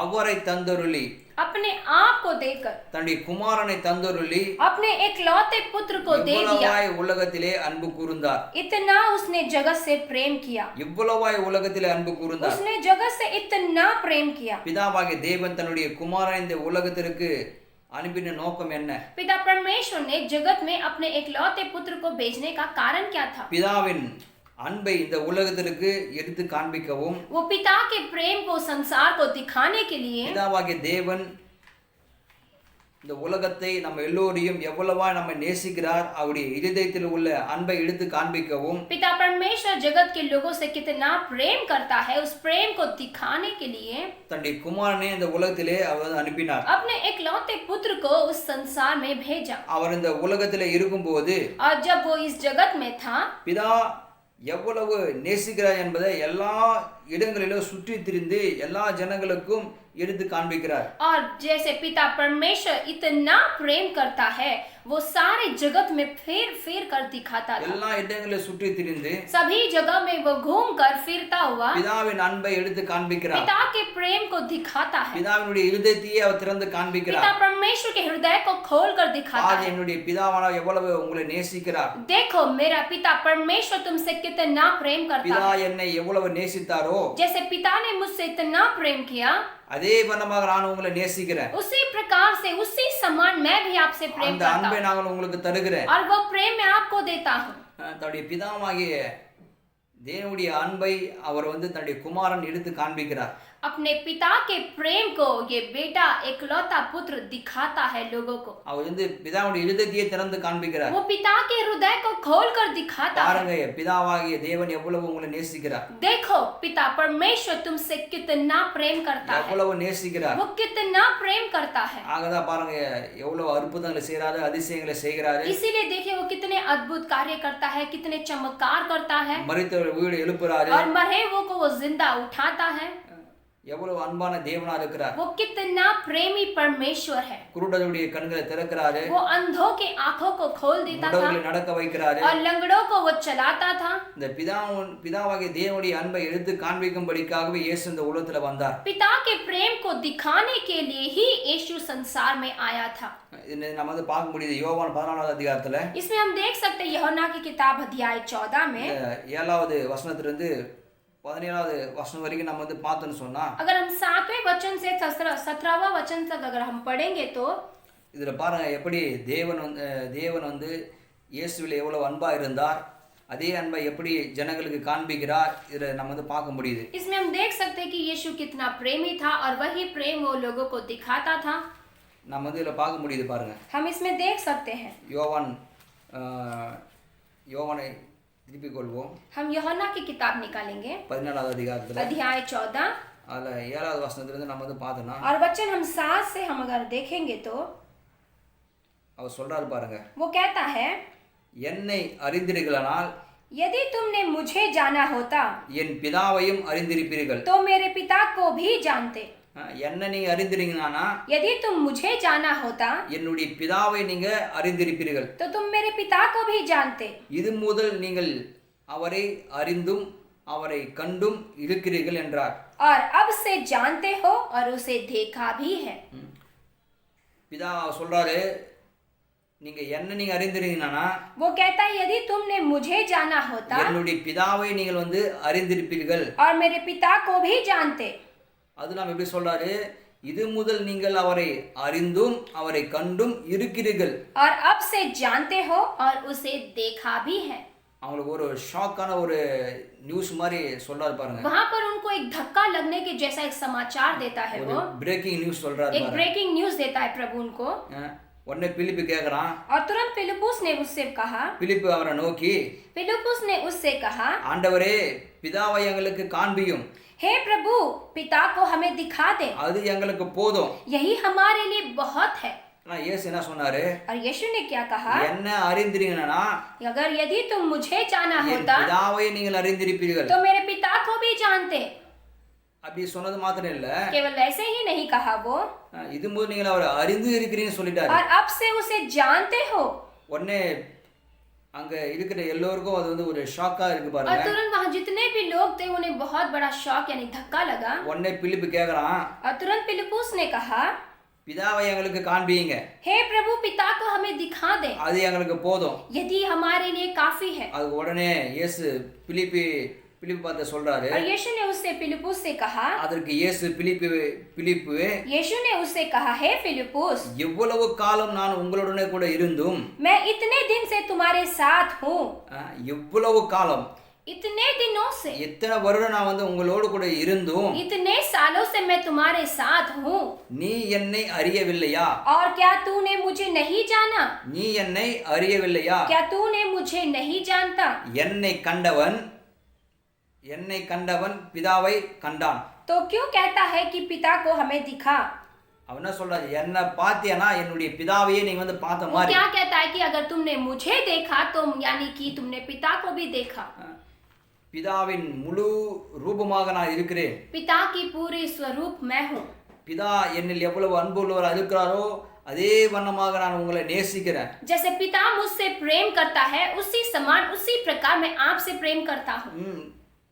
அவரை தந்தருளி अपने आप को देकर, தன்னுடைய குமாரனை தந்தருளி अपने एकलौते पुत्र को दे दिया। இவ்வளவாய் உலகத்திலே அன்பு கூர்ந்தார். इतना उसने जगत से प्रेम किया, இவ்வளவாய் உலகத்திலே அன்பு கூர்ந்தார். उसने जगत से इतना प्रेम किया। பிதாவாகிய தேவன் தன்னுடைய குமாரனை இந்த உலகத்திற்கு அனுப்பின நோக்கம் என்ன? पिता परमेश्वर ने जगत में अपने एकलौते पुत्र को भेजने का कारण क्या था? பிதாவின் அன்பை இந்த உலகத்திற்கு எடுத்து காண்பிக்கவும், वो पिता के प्रेम को संसार को दिखाने के लिए பிதாவாகிய தேவன் இந்த உலகத்தை நம்ம எல்லோரையும் எவ்வளவா நம்ம நேசிக்கிறார், அவருடைய இதயத்தில் உள்ள அன்பை எடுத்து காண்பிக்கவும், पिता परमेश्वर जगत के लोगों से कितना प्रेम करता है, उस प्रेम को दिखाने के लिए தன்னுடைய குமாரனை இந்த உலகத்திலே அவர் அனுப்பினார். अपने एकलौते पुत्र को उस संसार में भेजा। அவர் இந்த உலகத்திலே இருக்கும்போது और जब वो इस जगत में था, பிதா எவ்வளவு நேசிக்கிறார் என்பதை எல்லா இடங்களிலும் சுற்றி திரிந்து எல்லா ஜனங்களுக்கும் எடுத்து காண்பிக்கிறார். और जैसे पिता परमेश्वर इतना प्रेम करता है, वो सारे जगत में फिर फिर कर दिखाता था। எல்லா இடங்களிலும் சுற்றி திரிந்து सभी जगह में वो घूम कर फिरता हुआ பிதாவின் அன்பை எடுத்து காண்பிக்கிறார். पिता के प्रेम को दिखाता है। பிதாவினுடைய இருதயத்தையே அவர் திறந்து காண்பிக்கிறார். पिता परमेश्वर के हृदय को खोल कर दिखाता ஆக है। என்னுடைய பிதாவானவர் எவ்வளவு உங்களை நேசிக்கிறார், देखो मेरा पिता परमेश्वर तुमसे कितना प्रेम करता பிதா है। என்னை எவ்வளவு நேசித்தாரோ जैसे पिता ने मुझसे इतना प्रेम किया, அதே வண்ணமாக நான் உங்களை நேசிக்கிறேன். उसी प्रकार से उसी समान मैं भी आपसे प्रेम அந்த करता அன்பை हूँ, நாங்கள் உங்களுக்கு தருகிறேன். और वो प्रेम मैं आपको देता हूँ। தன்னுடைய பிதாவாகிய தேவனுடைய அன்பை அவர் தன்னுடைய குமாரன் எடுத்து காண்பிக்கிறார். अपने पिता के प्रेम को ये बेटा एकलौता पुत्र दिखाता है लोगों को। அவர் பிதாவுடைய இருதயத்தையே திறந்து காண்பிக்கிறார். वो पिता के हृदय को खोल कर दिखाता है। பாருங்க, பிதாவாகிய தேவன் எவ்வளவு உங்களை நேசிக்கிறார், देखो पिता परमेश्वर तुमसे कितना प्रेम करता है, எவ்வளவு நேசிக்கிறார். वो कितना प्रेम करता है। ஆகதான் பாருங்க எவ்வளவு அற்புதங்களை செய்யறாரு, அதிசயங்களை செய்கிறாரு. इसीलिए देखिए वो कितने अद्भुत कार्य करता है, कितने चमत्कार करता है, மரித்தவர்கள் வீடு எழுப்புறாரு. और मरे हुओं को वो जिंदा उठाता है। எவ்வளவு அன்பான தேவனா இருக்கிறார். वो कितना प्रेमी परमेश्वर है। குருடருடைய கண்களை திறக்கிறாரு, वो अंधों के आंखों को खोल देता था, முடவர்களை நடக்க வைக்கிறாரு. और लंगड़ों को वो चलाता था। இந்த பிதாவாகிய தேவனுடைய அன்பை எடுத்து காண்பிக்கும்படிக்காகவே இயேசு இந்த உலகத்துல வந்தார். पिता के प्रेम को दिखाने के लिए ही यीशु संसार में आया था। நம்ம பார்க்க முடியுது யோவான் 14வது அதிகாரத்துல इसमें हम देख सकते हैं यूहन्ना की किताब अध्याय 14 में, 7வது வசனத்திலிருந்து 17வது வசனம் வரைக்கும் நம்ம பார்த்தோம்னு சொன்னா, अगर हम 7वें वचन से 17वां वचन तक अगर हम पढ़ेंगे तो இதுல பாருங்க எப்படி தேவன் இயேசுவில் எவ்வளவு அன்பா இருந்தார், அதே அன்பை எப்படி ஜனங்களுக்கு காண்பிக்கிறார், இதுல நம்ம பார்க்க முடியுது. इसमें हम देख सकते हैं कि यीशु कितना प्रेमी था और वही प्रेम वो लोगों को दिखाता था। நம்ம இதுல பார்க்க முடியுது பாருங்க. हम इसमें देख सकते हैं। யோவானை திருப்பிக் கொள்வோம். हम यूहन्ना की किताब निकालेंगे 14வது அதிகாரத்துல अध्याय 14 அதுல 7வது வசனத்திலிருந்து நம்ம பார்த்தோம்னா, और वचन हम 7 से हम अगर देखेंगे तो அவர் சொல்றாரு பாருங்க, वो कहता है, என்னை அறிந்தீர்களானால் यदि तुमने मुझे जाना होता என் பிதாவையும் அறிந்திருப்பீர்கள். तो मेरे पिता को भी जानते। என்ன நீங்க அறிந்திருந்தீங்கன்னா यदि तुम मुझे जाना होता என்னுடைய பிதாவை நீங்க அறிந்திருப்பீர்கள். तो तुम मेरे पिता को भी जानते। இது முதல் நீங்கள் அவரை அறிந்தும் அவரை கண்டும் இருக்கிறீர்கள் என்றார். और अब से जानते हो और उसे देखा भी है। பிதா சொல்றாரு, நீங்க அறிந்திருந்தீங்கன்னா वो कहता है यदि तुमने मुझे जाना होता என்னுடைய பிதாவை நீங்கள் அறிந்திருப்பீர்கள். और मेरे पिता को भी जानते। அது நாம் எப்படி சொல்றாரு, இது முதல் நீங்கள் அவரை அறிந்தும் அவரை கண்டும் இருக்கிறீர்கள். और अब से जानते हो और उसे देखा भी है। அவங்களுக்கு ஒரு ஷாக்கான ஒரு நியூஸ் மாதிரி சொல்றாரு பாருங்க. वहां पर उनको एक धक्का लगने के जैसा एक समाचार देता है, वो பிரேக்கிங் நியூஸ் சொல்றாரு एक பாருங்க. ब्रेकिंग न्यूज देता है प्रभु उनको। உடனே பிலிப்பு கேக்குறான். और तुरंत फिलिप्पुस ने उससे कहा, பிலிப்பு அவரை நோக்கி, फिलिप्पुस ने उससे कहा, ஆண்டவரே பிதாவை எங்களுக்கு காண்பியும், हे प्रभु पिता को हमें दिखा दे, அது எங்களுக்கு போதும். यही हमारे लिए बहुत है। நான் இயேசு என்ன சொன்னாரு, और यीशु ने क्या कहा, என்ன அறிந்திருந்தீங்கன்னா अगर यदि तुम मुझे जाना என் होता பிதாவை நீங்கள் அறிந்திருப்பீர்கள். तो मेरे पिता को भी जानते। அப்படி சொன்னது மாத்திரம் இல்ல, केवल ऐसे ही नहीं कहा वो, இது முதல் நீங்கள் அவரை அறிந்து இருக்கிறீங்கன்னு சொல்லிட்டாரு. और अब से उसे जानते हो। உடனே அங்க இருக்கிற எல்லோருக்கும் அது வந்து ஒரு ஷாக்கா இருக்கு और பாருங்க. तुरंत वहां जितने भी लोग थे उन्हें बहुत बड़ा शॉक यानी धक्का लगा। உடனே பிலிப்பு கேக்குறான், और तुरंत फिलिप्पुस ने कहा, பிதாவை எங்களுக்கு காண்பியுங்க, हे प्रभु पिता को हमें दिखा दे, அது எங்களுக்கு போதும். यदि हमारे लिए काफी है। அதுக்கு உடனே இயேசு பிலிப்பு பார்த்து சொல்றாரு. और यीशु ने उससे फिलिप्पुस से कहा, அதற்கு இயேசு பிலிப்பு यीशु ने उससे कहा, हे फिलिप्पुस, எவ்வளவு காலம் நான் உங்களுடனே கூட இருந்தும், मैं इतने दिन से तुम्हारे साथ हूँ, எவ்வளவு காலம், इतने दिनों से, எத்தனை வருடம் நான் வந்து உங்களோடு கூட இருந்தும் इतने सालों से मैं तुम्हारे साथ हूँ, நீ என்னை அறியவில்லையா? और क्या तूने मुझे नहीं जाना? நீ என்னை அறியவில்லையா? क्या तूने मुझे नहीं जानता? என்னை கண்டவன் பிதாவை கண்டான். तो क्यों कहता है कि पिता को हमें दिखा? அவன் என்ன சொல்றாரு, என்ன பாத்தியானா என்னுடைய பிதாவையே நீங்க வந்து பார்த்த वो மாதிரி. क्या कहता है कि अगर तुमने मुझे देखा तो यानी कि तुमने पिता को भी देखा। பிதாவின் முழு ரூபமாக நான் இருக்கிறேன். पिता की पूरी स्वरूप मैं हूँ। பிதா என்னில் எவ்வளவு அன்பு உள்ளவராக இருக்கிறாரோ அதே வண்ணமாக நான் உங்களை நேசிக்கிறேன். जैसे पिता मुझसे प्रेम करता है उसी समान उसी प्रकार मैं आपसे प्रेम करता हूँ।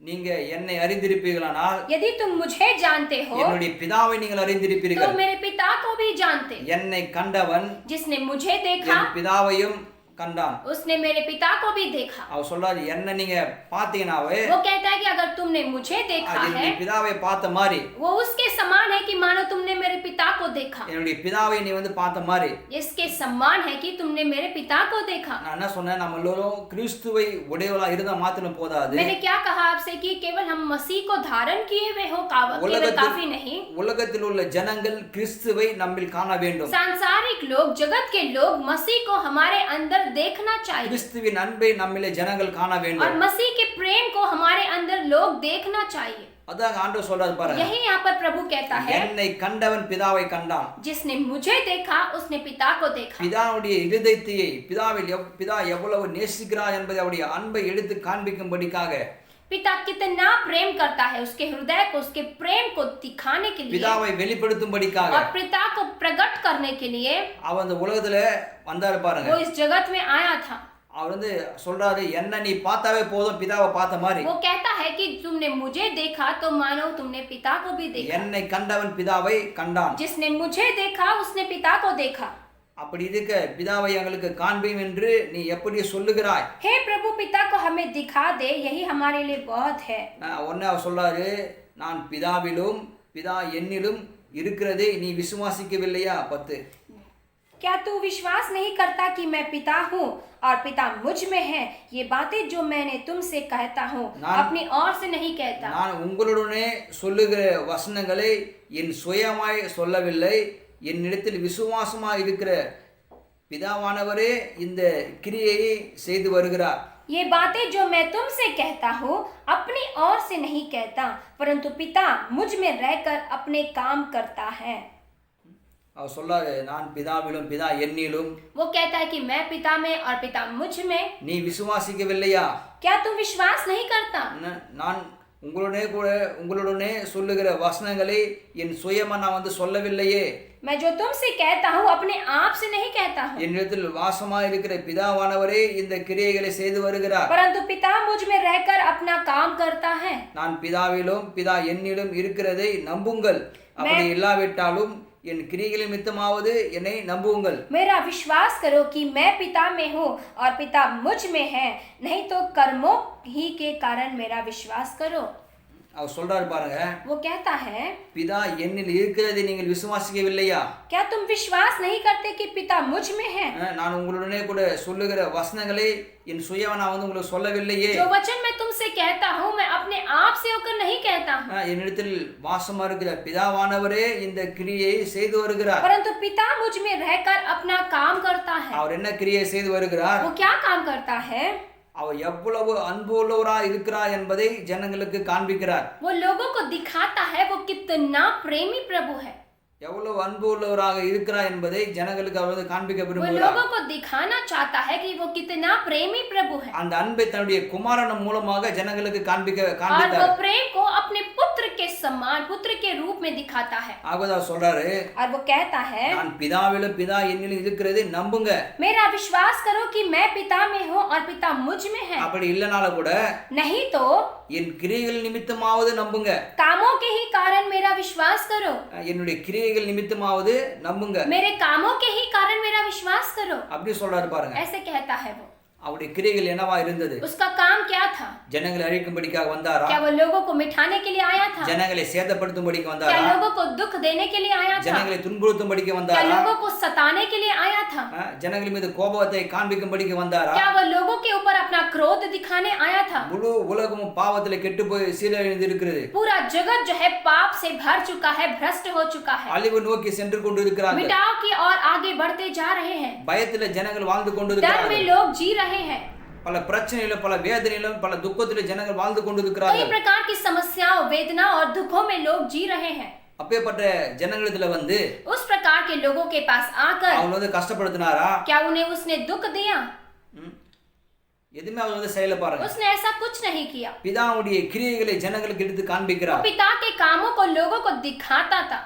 நீங்க என்னை அறிந்திருப்பீர்களானால், यदि तुम मुझे जानते हो என்னுடைய பிதாவை நீங்கள் तो அறிந்திருப்பீர்கள். मेरे पिता को भी जानते। என்னை கண்டவன் जिसने मुझे देखा என் பிதாவையும் கண்டான். उसने मेरे पिता को भी देखा। அவர் சொல்றாரு, என்ன நீங்க பாத்தீங்கன்னாவே वो कहता है कि अगर तुमने मुझे देखा है என்னுடைய பிதாவை பார்த்த மாதிரி, वो उसके समान है कि मानो तुमने मेरे पिता को देखा। என்னுடைய பிதாவை நீ வந்து பார்த்த மாதிரி. इसके समान है कि तुमने मेरे पिता को देखा। நான் என்ன சொன்னேன், நம்ம எல்லோரும் கிறிஸ்துவை உடையவளா இருந்தா மாத்திரம் போதாது. मैंने क्या कहा आपसे कि केवल हम मसीह को धारण किए हुए हो केवल काफी नहीं। உலகத்தில் உள்ள ஜனங்கள் கிறிஸ்துவை நம்மில் காண வேண்டும். सांसारिक लोग जगत के लोग मसीह को हमारे अंदर देखना चाहिए கிறிஸ்துவின் அன்பை நம்மிலே ஜனங்கள் காண और வேண்டும். मसीह के प्रेम को हमारे अंदर लोग देखना चाहिए। அதான் ஆண்டவர் சொல்றாரு பாருங்க, यही यहाँ पर प्रभु कहता है, என்னை கண்டவன் பிதாவை கண்டான். जिसने मुझे देखा उसने पिता को देखा। பிதாவுடைய இருதயத்தை பிதா எவ்வளவு நேசிக்கிறார் என்பதை அவருடைய அன்பை எடுத்து காண்பிக்கும்படிக்காக, पिता कितना प्रेम करता है उसके हृदय को उसके प्रेम को दिखाने के लिए பிதாவை வெளிப்படுத்தும்படிக்காக और पिता को प्रकट करने के लिए அவர் அந்த உலகத்துல வந்தாரு பாருங்க. वो इस जगत में आया था। அவர் வந்து சொல்றாரு, என்ன நீ பார்த்தாவே போதும் பிதாவை பார்த்த மாதிரி. वो कहता है कि तुमने मुझे देखा तो मानो तुमने पिता को भी देखा। என்னை கண்டவன் பிதாவை கண்டான். जिसने मुझे देखा उसने पिता को देखा। அப்படி இருக்க பிதாவை எங்களுக்கு காண்பீம் என்று நீ எப்படி சொல்லுகிறாய்? हे प्रभु पिता को हमें दिखा दे, यही हमारे लिए बहुत है। உடனே அவர் சொல்றாரு, நான் பிதாவிலும் பிதா என்னிலும் இருக்கிறதை நீ விசுவாசிக்கவில்லையா? 10. क्या तू विश्वास नहीं करता कि मैं पिता हूँ और पिता मुझ में है? ये बातें जो मैंने तुमसे कहता हूँ अपनी ओर से नहीं कहता। நான் உங்களுடனே சொல்லுகிற வசனங்களை என் சுயமாய் சொல்லவில்லை, என்னிடத்தில் விசுவாசமாய் இருக்கிற பிதாவானவரே இந்த கிரியையை செய்து வருகிறார். ये बातें जो मैं तुमसे कहता हूँ अपनी ओर से नहीं कहता, परंतु पिता मुझ में रहकर अपने काम करता है। அவர் சொல்றாரு, நான் பிதாவிலும் பிதா என்னிலும். वो कहता है कि मैं पिता में और पिता मुझ में। நீ விசுவாசிக்கவில்லையா? क्या तुम विश्वास नहीं करता? நான் உங்களுடனே சொல்லுகிற வசனங்களை என் சுயமா நான் வந்து சொல்லவில்லையே. मैं जो तुमसे कहता हूँ अपने आप से नहीं कहता हूँ, என்னிடத்தில் வாசமாய் இருக்கிற பிதாவானவரே இந்த கிரியைகளை செய்து வருகிறார். परंतु पिता मुझ में रहकर अपना काम करता है। நான் பிதாவிலும் பிதா என்னிலும் இருக்கிறதை நம்புங்கள், அப்படி இல்லாவிட்டாலும் என் கிரியைகளின் மித்தமாவது என்னை நம்புங்கள். मेरा विश्वास करो कि मैं पिता में हूँ और पिता मुझ में है, नहीं तो कर्मों ही के कारण मेरा विश्वास करो। அவர் சொல்றாரு பாருங்க, वो कहता है, பிதா என்னில் இருக்கிறதை நீங்கள் விசுவாசிக்கவில்லையா? क्या तुम विश्वास नहीं करते कि पिता मुझ में है? நான் உங்களுடனே கூட சொல்லுகிற வசனங்களை என் சுயமா நான் வந்து உங்களுக்கு சொல்லவில்லையே. जो वचन मैं तुमसे कहता हूँ मैं अपने आप से होकर नहीं कहता हूँ, என்னிடத்தில் வாசமா இருக்கிற பிதாவானவரே இந்த கிரியையை செய்து வருகிறார். परंतु पिता मुझ में रहकर अपना काम करता है। அவர் என்ன கிரியை செய்து வருகிறார்? वो क्या काम करता है? அவர் எவ்வளவு அன்பு உள்ளவராய் இருக்கிறார் என்பதை ஜனங்களுக்கு காண்பிக்கிறார். वो लोगों को दिखाता है वो कितना प्रेमी प्रभु है। எவ்வளவு அன்பு உள்ளவராக இருக்கிறார் என்பதை ஜனங்களுக்கு அவர் வந்து காண்பிக்க वो விரும்புகிறார். लोगों को दिखाना चाहता है कि वो कितना प्रेमी प्रभु है। அந்த அன்பை தன்னுடைய குமாரன் மூலமாக ஜனங்களுக்கு और वो காண்பித்தார். प्रेम को अपने पुत्र के समान पुत्र के रूप में दिखाता है। ஆகவே அவர் சொல்றாரு, और वो कहता है, நான் பிதாவிலும் பிதா என்னிலும் இருக்கிறதை நம்புங்க. मेरा विश्वास करो कि मैं पिता में हूँ और पिता मुझ में है। அப்படி இல்லனாலும் கூட नहीं तो என் கிரியைகள் நிமித்தமாவது நம்புங்க. कामों के ही कारण मेरा विश्वास करो। என்னுடைய கிரியைகள் நிமித்தமாவது நம்புங்க. मेरे कामों के ही कारण मेरा विश्वास करो। அப்படி சொல்றாரு பாருங்க. ऐसे कहता है वो। அவருடைய கிரியைகள் என்னவா இருந்தது? उसका काम क्या था? ஜனங்களை அழிக்கும்படிக்காக வந்தாரா? क्या वो लोगों को मिठाने के लिए आया था? ஜனங்களை சேதப்படுத்தும்படிக்கு क्या வந்தாரா? लोगों को दुख देने के लिए आया था? ஜனங்களை துன்புறுத்தும்படிக்கு क्या வந்தாரா? लोगों को सताने के लिए आया था? ஜனங்கள் மீது கோபத்தை காண்பிக்கும்படிக்கு வந்தாரா? क्या वो लोगों के ऊपर अपना क्रोध दिखाने आया था? முழு உலகமும் பாவத்திலே கெட்டு போய் சீரழிந்து இருக்கிறது. पूरा जगत जो है पाप से भर चुका है, भ्रष्ट हो चुका है, அழிவு நோக்கி சென்று கொண்டிருக்கிறார்கள். मिटाव की ओर आगे बढ़ते जा रहे हैं। பயத்திலே ஜனங்கள் வாழ்ந்து डर में கொண்டிருக்கிறார்கள். लोग जी रहे हैं। பல பிரச்சனையிலும் பல வேதனையிலும் பல துக்கத்திலும் ஜனங்கள் வாழ்ந்து कई கொண்டிருக்கிறார்கள். प्रकार की समस्याओं, वेदनाओं और दुखों में लोग जी रहे हैं। அப்பேற்பட்ட ஜனங்களிடத்துல வந்து उस प्रकार के लोगों के पास आकर அவங்க வந்து கஷ்டப்படுத்தினாரா? क्या उन्हें उसने दुख दिया? எதுவுமே அவங்க வந்து செய்யல பாருங்க. उसने ऐसा कुछ नहीं किया। பிதாவுடைய கிரியைகளை ஜனங்களுக்கு எடுத்து वो காண்பிக்கிறார். पिता के कामों को लोगों को दिखाता था।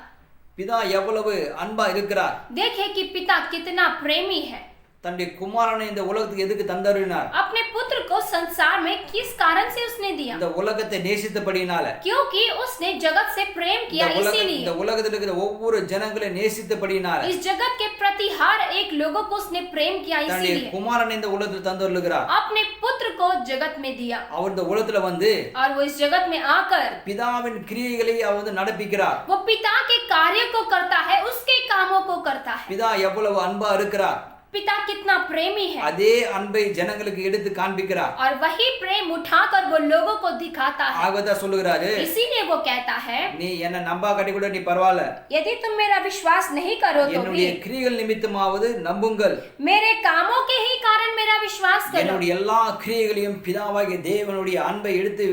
பிதா எவ்வளவு அன்பா இருக்கிறார். देखे कि पिता कितना प्रेमी है। தன்னுடைய குமாரனை இந்த உலகத்துக்கு எதுக்கு தந்தருளினார்? अपने पुत्र को संसार में किस कारण से उसने दिया? இந்த உலகத்தை நேசித்தபடியினால. क्योंकि उसने जगत से प्रेम किया, இந்த इसीलिए உலகத்தில் இருக்கிற ஒவ்வொரு ஜனங்களை நேசித்தபடியினால इस जगत के प्रति हर एक लोगों को उसने प्रेम किया, தன்னுடைய इसीलिए குமாரனை இந்த உலகத்தில் தந்தருளுகிறார். अपने पुत्र को जगत में दिया। அவர் இந்த உலகத்துல வந்து और वो इस जगत में आकर பிதாவின் கிரியைகளை அவர் வந்து நடப்பிக்கிறார். वो पिता के कार्य को करता है, उसके कामों को करता है। பிதா எவ்வளவு அன்பா இருக்கிறார். पिता कितना प्रेमी है, அதே அன்பை ஜனங்களுக்கு எடுத்து காண்பிக்கிறார். और वही प्रेम उठाकर वो लोगों को दिखाता है। ஆகவே சொல்லுகிறாரு, इसीलिए वो कहता है, நீ என்ன நம்பா கட்டி கூட நீ பரவாயில்ல, यदि तुम मेरा विश्वास नहीं करो तो என்னுடைய भी கிரியைகள் நிமித்தமாவது நம்புங்கள். मेरे कामों के ही कारण मेरा विश्वास करो। என்னுடைய எல்லா கிரியைகளையும் பிதாவாகிய தேவனுடைய அன்பை எடுத்து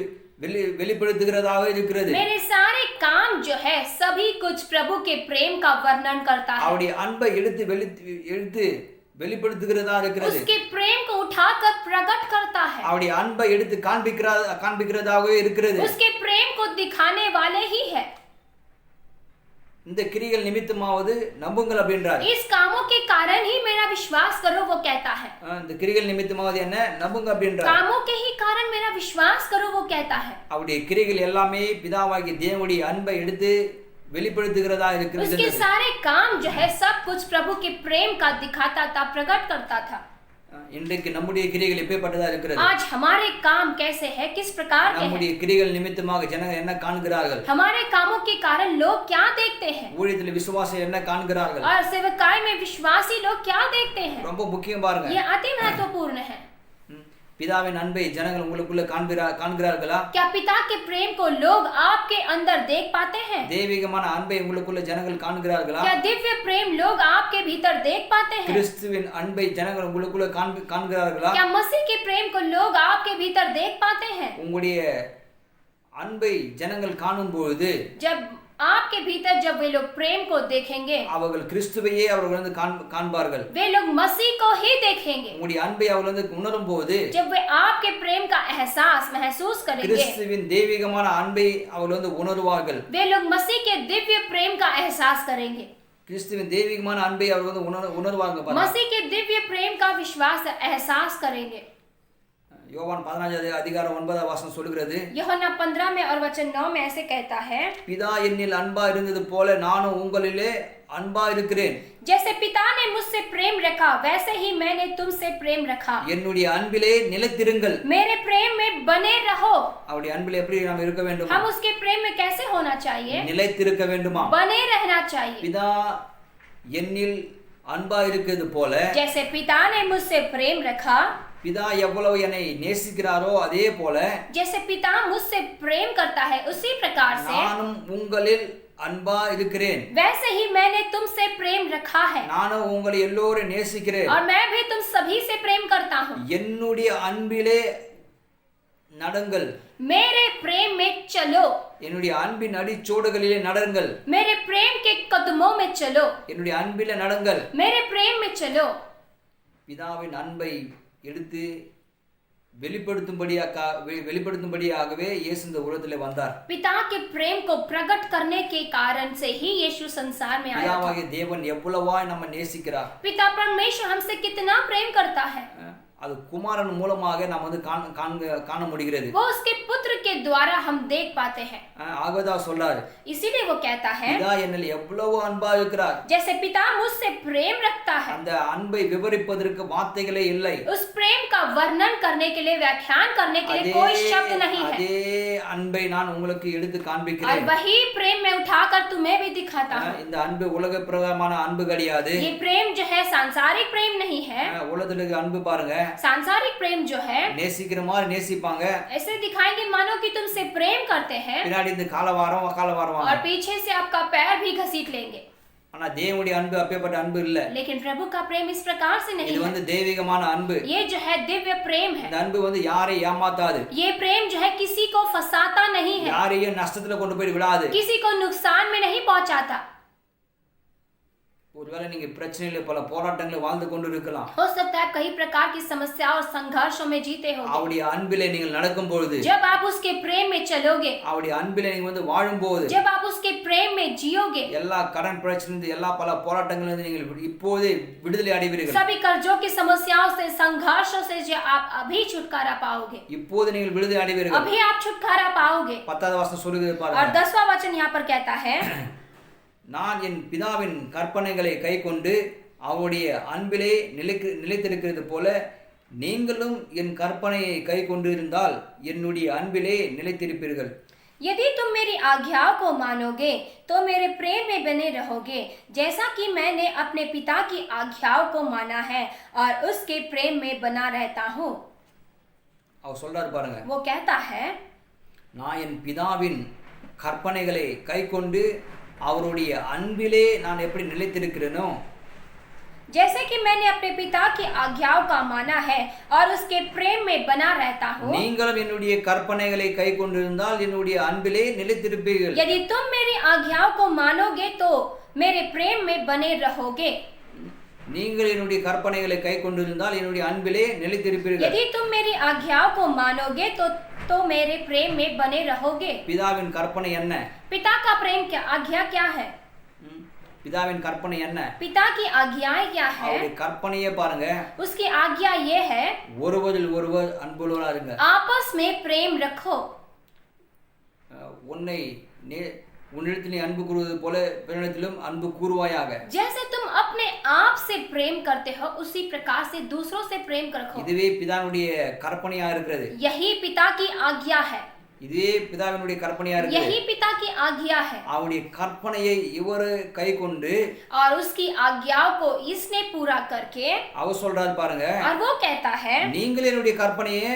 வெளிப்படுத்துகிறதாக இருக்கிறது. मेरे सारे काम जो है सभी कुछ प्रभु के प्रेम का वर्णन करता है। அவருடைய அன்பை எடுத்து வெளிப்படுத்துகிறதா இருக்கிறது. उसके प्रेम को उठाकर प्रकट करता है। அவருடைய அன்பை எடுத்து காண்பிக்கிறதாகவே இருக்கிறது. उसके प्रेम को दिखाने वाले ही है। இந்த கிரியைகள் நிமித்தமாவது நம்புங்கள் அப்படின்றார். इस कामों के कारण ही मेरा विश्वास करो, वो कहता है। இந்த கிரியைகள் நிமித்தமாவது என்ன நம்புங்க அப்படின்றார். कामों के ही कारण मेरा विश्वास करो, वो कहता है। அவருடைய கிரியைகள் எல்லாமே பிதாவாகிய தேவனுடைய அன்பை எடுத்து வெளிப்படுத்துகிறதா இருக்கிறது. उसके सारे काम जो है सब कुछ प्रभु के प्रेम का दिखाता था, प्रकट करता था। இன்றைக்கு நம்முடைய கிரியைகள் எப்பேற்பட்டதா இருக்கிறது? आज हमारे काम कैसे है, किस प्रकार के हैं? நம்முடைய கிரியைகள் நிமித்தமாக ஜனங்கள் என்ன காண்கிறார்கள்? हमारे कामों के कारण लोग क्या देखते हैं? ஊழியத்தில் விசுவாசம் என்ன காண்கிறார்கள்? और सेवकाई में विश्वासी लोग क्या देखते हैं? ரொம்ப முக்கியம் பாருங்க. ये अति महत्वपूर्ण है। பிதாவின் அன்பை ஜனங்கள் உங்களுக்குள்ள காண்கிறார்களா? क्या पिता के प्रेम को लोग आपके अंदर देख पाते हैं? தெய்வீகமான அன்பை உங்களுக்குள்ள ஜனங்கள் காண்கிறார்களா? क्या दिव्य प्रेम लोग आपके भीतर देख पाते हैं? கிறிஸ்துவின் அன்பை ஜனங்கள் உங்களுக்குள்ள காண்கிறார்களா? क्या मसीह के प्रेम को लोग आपके भीतर देख पाते हैं? உங்களுடைய அன்பை ஜனங்கள் காணும் பொழுது जब आपके भीतर जब वे लोग प्रेम को देखेंगे, அவர்கள் கிறிஸ்துவையே அவர்கள் வந்து காண்பார்கள். वे लोग मसीह को ही देखेंगे। உங்களுடைய அன்பை அவர்கள் வந்து உணரும் போது जब वे आपके प्रेम का एहसास महसूस करेंगे, கிறிஸ்துவின் தெய்வீகமான அன்பை அவர்கள் வந்து உணர்வார்கள். वे लोग मसीह के दिव्य प्रेम का एहसास करेंगे। கிறிஸ்துவின் தெய்வீகமான அன்பை அவர்கள் வந்து உணர்வாங்க பாருங்க. मसीह के दिव्य प्रेम का विश्वास एहसास करेंगे। யோவான் 15 அதிகாரம் 9 வசனம் சொல்கிறது, यूहन्ना 15 में और वचन 9 में ऐसे कहता है, பிதா என்னில் அன்பா இருந்தது போல நானும் உங்களிலே அன்பா இருக்கிறேன். जैसे पिता ने मुझसे प्रेम रखा वैसे ही मैंने तुमसे प्रेम रखा। என்னுடைய அன்பிலே நிலைத்திருங்கள். मेरे प्रेम में बने रहो। அவருடைய அன்பிலே எப்படி நாம் இருக்க வேண்டுமா? हम उसके प्रेम में कैसे होना चाहिए? நிலைத்திருக்க வேண்டுமா? बने रहना चाहिए। பிதா என்னில் அன்பா இருக்கிறது போல जैसे पिता ने मुझसे प्रेम रखा, பிதா எவ்வளவு என்னை நேசிக்கிறாரோ அதே போல जैसे पिता मुझसे प्रेम करता है उसी प्रकार से நானும் உங்களில் அன்பா இருக்கிறேன். वैसे ही मैंने तुमसे प्रेम रखा है। நானும் உங்களை எல்லோரும் நேசிக்கிறேன். और मैं भी तुम सभी से प्रेम करता हूँ। என்னுடைய அன்பிலே நடங்கள். मेरे प्रेम में चलो। என்னுடைய அன்பின் அடிச்சோடுகளிலே நடங்கள். मेरे प्रेम के कदमों में चलो। என்னுடைய அன்பிலே நடங்கள். मेरे प्रेम में चलो। பிதாவின் அன்பை எடுத்து வெளிப்படுத்தும்படியாகவே இயேசு இந்த உலகத்திலே வந்தார். पिता के प्रेम को प्रकट करने के कारण से ही यीशु संसार में आया था। பிதாவாகிய தேவன் எவ்வளவாய் நம்ம நேசிக்கிறார். पिता परमेश्वर हमसे कितना प्रेम करता है, அது குமாரன் மூலமாக நாம் வந்து காண முடிகிறது. वो उसके पुत्र के द्वारा हम देख पाते हैं। ஆகவே சொல்றாரு, इसीलिए वो कहता है, பிதா என்னில் எவ்வளவு அன்பா இருக்கிறார். जैसे पिता मुझसे प्रेम रखता है, அந்த அன்பை விவரிப்பதற்கு வார்த்தைகளே இல்லை. उस प्रेम का वर्णन करने के लिए, व्याख्यान करने के लिए कोई शब्द नहीं है। அதே அன்பை நான் உங்களுக்கு எடுத்து और காண்பிக்கிறேன். वही प्रेम मैं उठाकर तुम्हें भी दिखाता हूँ। இந்த அன்பு உலக பிரகாரமான அன்பு கிடையாது. ये प्रेम जो है सांसारिक प्रेम नहीं है। உலகத்துல இருக்க அன்பு பாருங்க, सांसारिक प्रेम जो है நேசிக்கிற மாதிரி நேசிப்பாங்க, ऐसे दिखाएंगे मानो कि तुमसे प्रेम करते हैं, பின்னாடி இந்த காலவாரம் और पीछे से आपका पैर भी घसीट लेंगे। ஆனா தேவனுடைய அன்பு அப்பேற்பட்ட அன்பு இல்ல. लेकिन प्रभु का प्रेम इस प्रकार से नहीं இது है। வந்து தெய்வீகமான அன்பு. ये जो है दिव्य प्रेम है। இந்த அன்பு வந்து யாரையும் ஏமாத்தாது. ये प्रेम जो है किसी को फंसाता नहीं है, யாரையும் நஷ்டத்துல கொண்டு போய் விடாது. किसी को नुकसान में नहीं पहुंचाता। ஒருவேளை நீங்க பிரச்சனையில பல போராட்டங்களை வாழ்ந்து கொண்டு இருக்கலாம். हो सकता है कई प्रकार की समस्याओं और संघर्षों में जीते हो। அவருடைய அன்பிலே நீங்கள் நடக்கும் பொழுது, जब आप उसके प्रेम में चलोगे, அவருடைய அன்பிலே நீங்க வந்து வாழும்போது, जब आप उसके प्रेम में जियोगे, எல்லா கடன் பிரச்சனை எல்லா பல போராட்டங்களிலிருந்து நீங்கள் இப்போதே விடுதலை அடைவீர்கள். सभी कर्जों की समस्याओं से, संघर्षों से जो आप अभी छुटकारा पाओगे, இப்போது நீங்கள் விடுதலை அடைவீர்கள். अभी आप छुटकारा पाओगे। 10வது வசனம் சொல்லுகிறது और பாருங்க, 10वां वचन यहाँ पर कहता है, நான் என் பிதாவின் கற்பனைகளை கைக்கொண்டு அவருடைய அன்பிலே நிலைத்திருக்கிறது போல நீங்களும் என் கற்பனையை கைக்கொண்டு இருந்தால் என்னுடைய அன்பிலே நிலைத்திருப்பீர்கள். यदि तुम मेरी आज्ञाओं को मानोगे तो मेरे प्रेम में बने रहोगे, जैसा कि मैंने अपने पिता की आज्ञाओं को माना है और उसके प्रेम में बना रहता हूँ। அவர் சொல்றாரு பாருங்க, वो कहता है, நான் என் பிதாவின் கற்பனைகளை கைக்கொண்டு அவருடைய அன்பிலே நான் எப்படி நிலைத்திருக்கிறேனோ, जैसे कि मैंने अपने पिता की आज्ञाओं का माना है और उसके प्रेम में बना रहता हूँ, நீங்களும் என்னுடைய கற்பனைகளை கைக்கொண்டிருந்தால் என்னுடைய அன்பிலே நிலைத்திருப்பீர்கள். यदि तुम मेरी आज्ञाओं को मानोगे तो मेरे प्रेम में बने रहोगे। நீங்கள் என்னுடைய கற்பனைகளை கைக்கொண்டிருந்தால் என்னுடைய அன்பிலே நிலைத்திருப்பீர்கள். यदि तुम मेरी आज्ञाओं को मानोगे तो मेरे प्रेम में बने रहोगे। பிதாவின் கற்பனை என்ன? पिता का प्रेम क्या आज्ञा क्या है? பிதாவின் கற்பனை என்ன? पिता की आज्ञाएं क्या है? அவருடைய கற்பனையே பாருங்க, उसकी आज्ञा ये है, ஒருவரில் ஒருவர் அன்புள்ளவரா இருங்க. आपस में प्रेम रखो। உன்னிடத்தில் நீ அன்பு கூறுவது போல பிறனிடத்திலும் அன்பு கூறுவாயாக. जैसे तुम अपने आप से प्रेम करते हो उसी प्रकार से दूसरों से प्रेम रखो। இதுவே பிதாவுடைய கற்பனையா இருக்கிறது. यही पिता की आज्ञा है। இதுவே பிதாவினுடைய கற்பனையா இருக்கிறது. यही पिता की आज्ञा है। அவருடைய கற்பனையை இவர் கைக்கொண்டு और उसकी आज्ञाओं को इसने पूरा करके, அவர் சொல்றாரு பாருங்க, और वो कहता है, நீங்கள் என்னுடைய கற்பனையை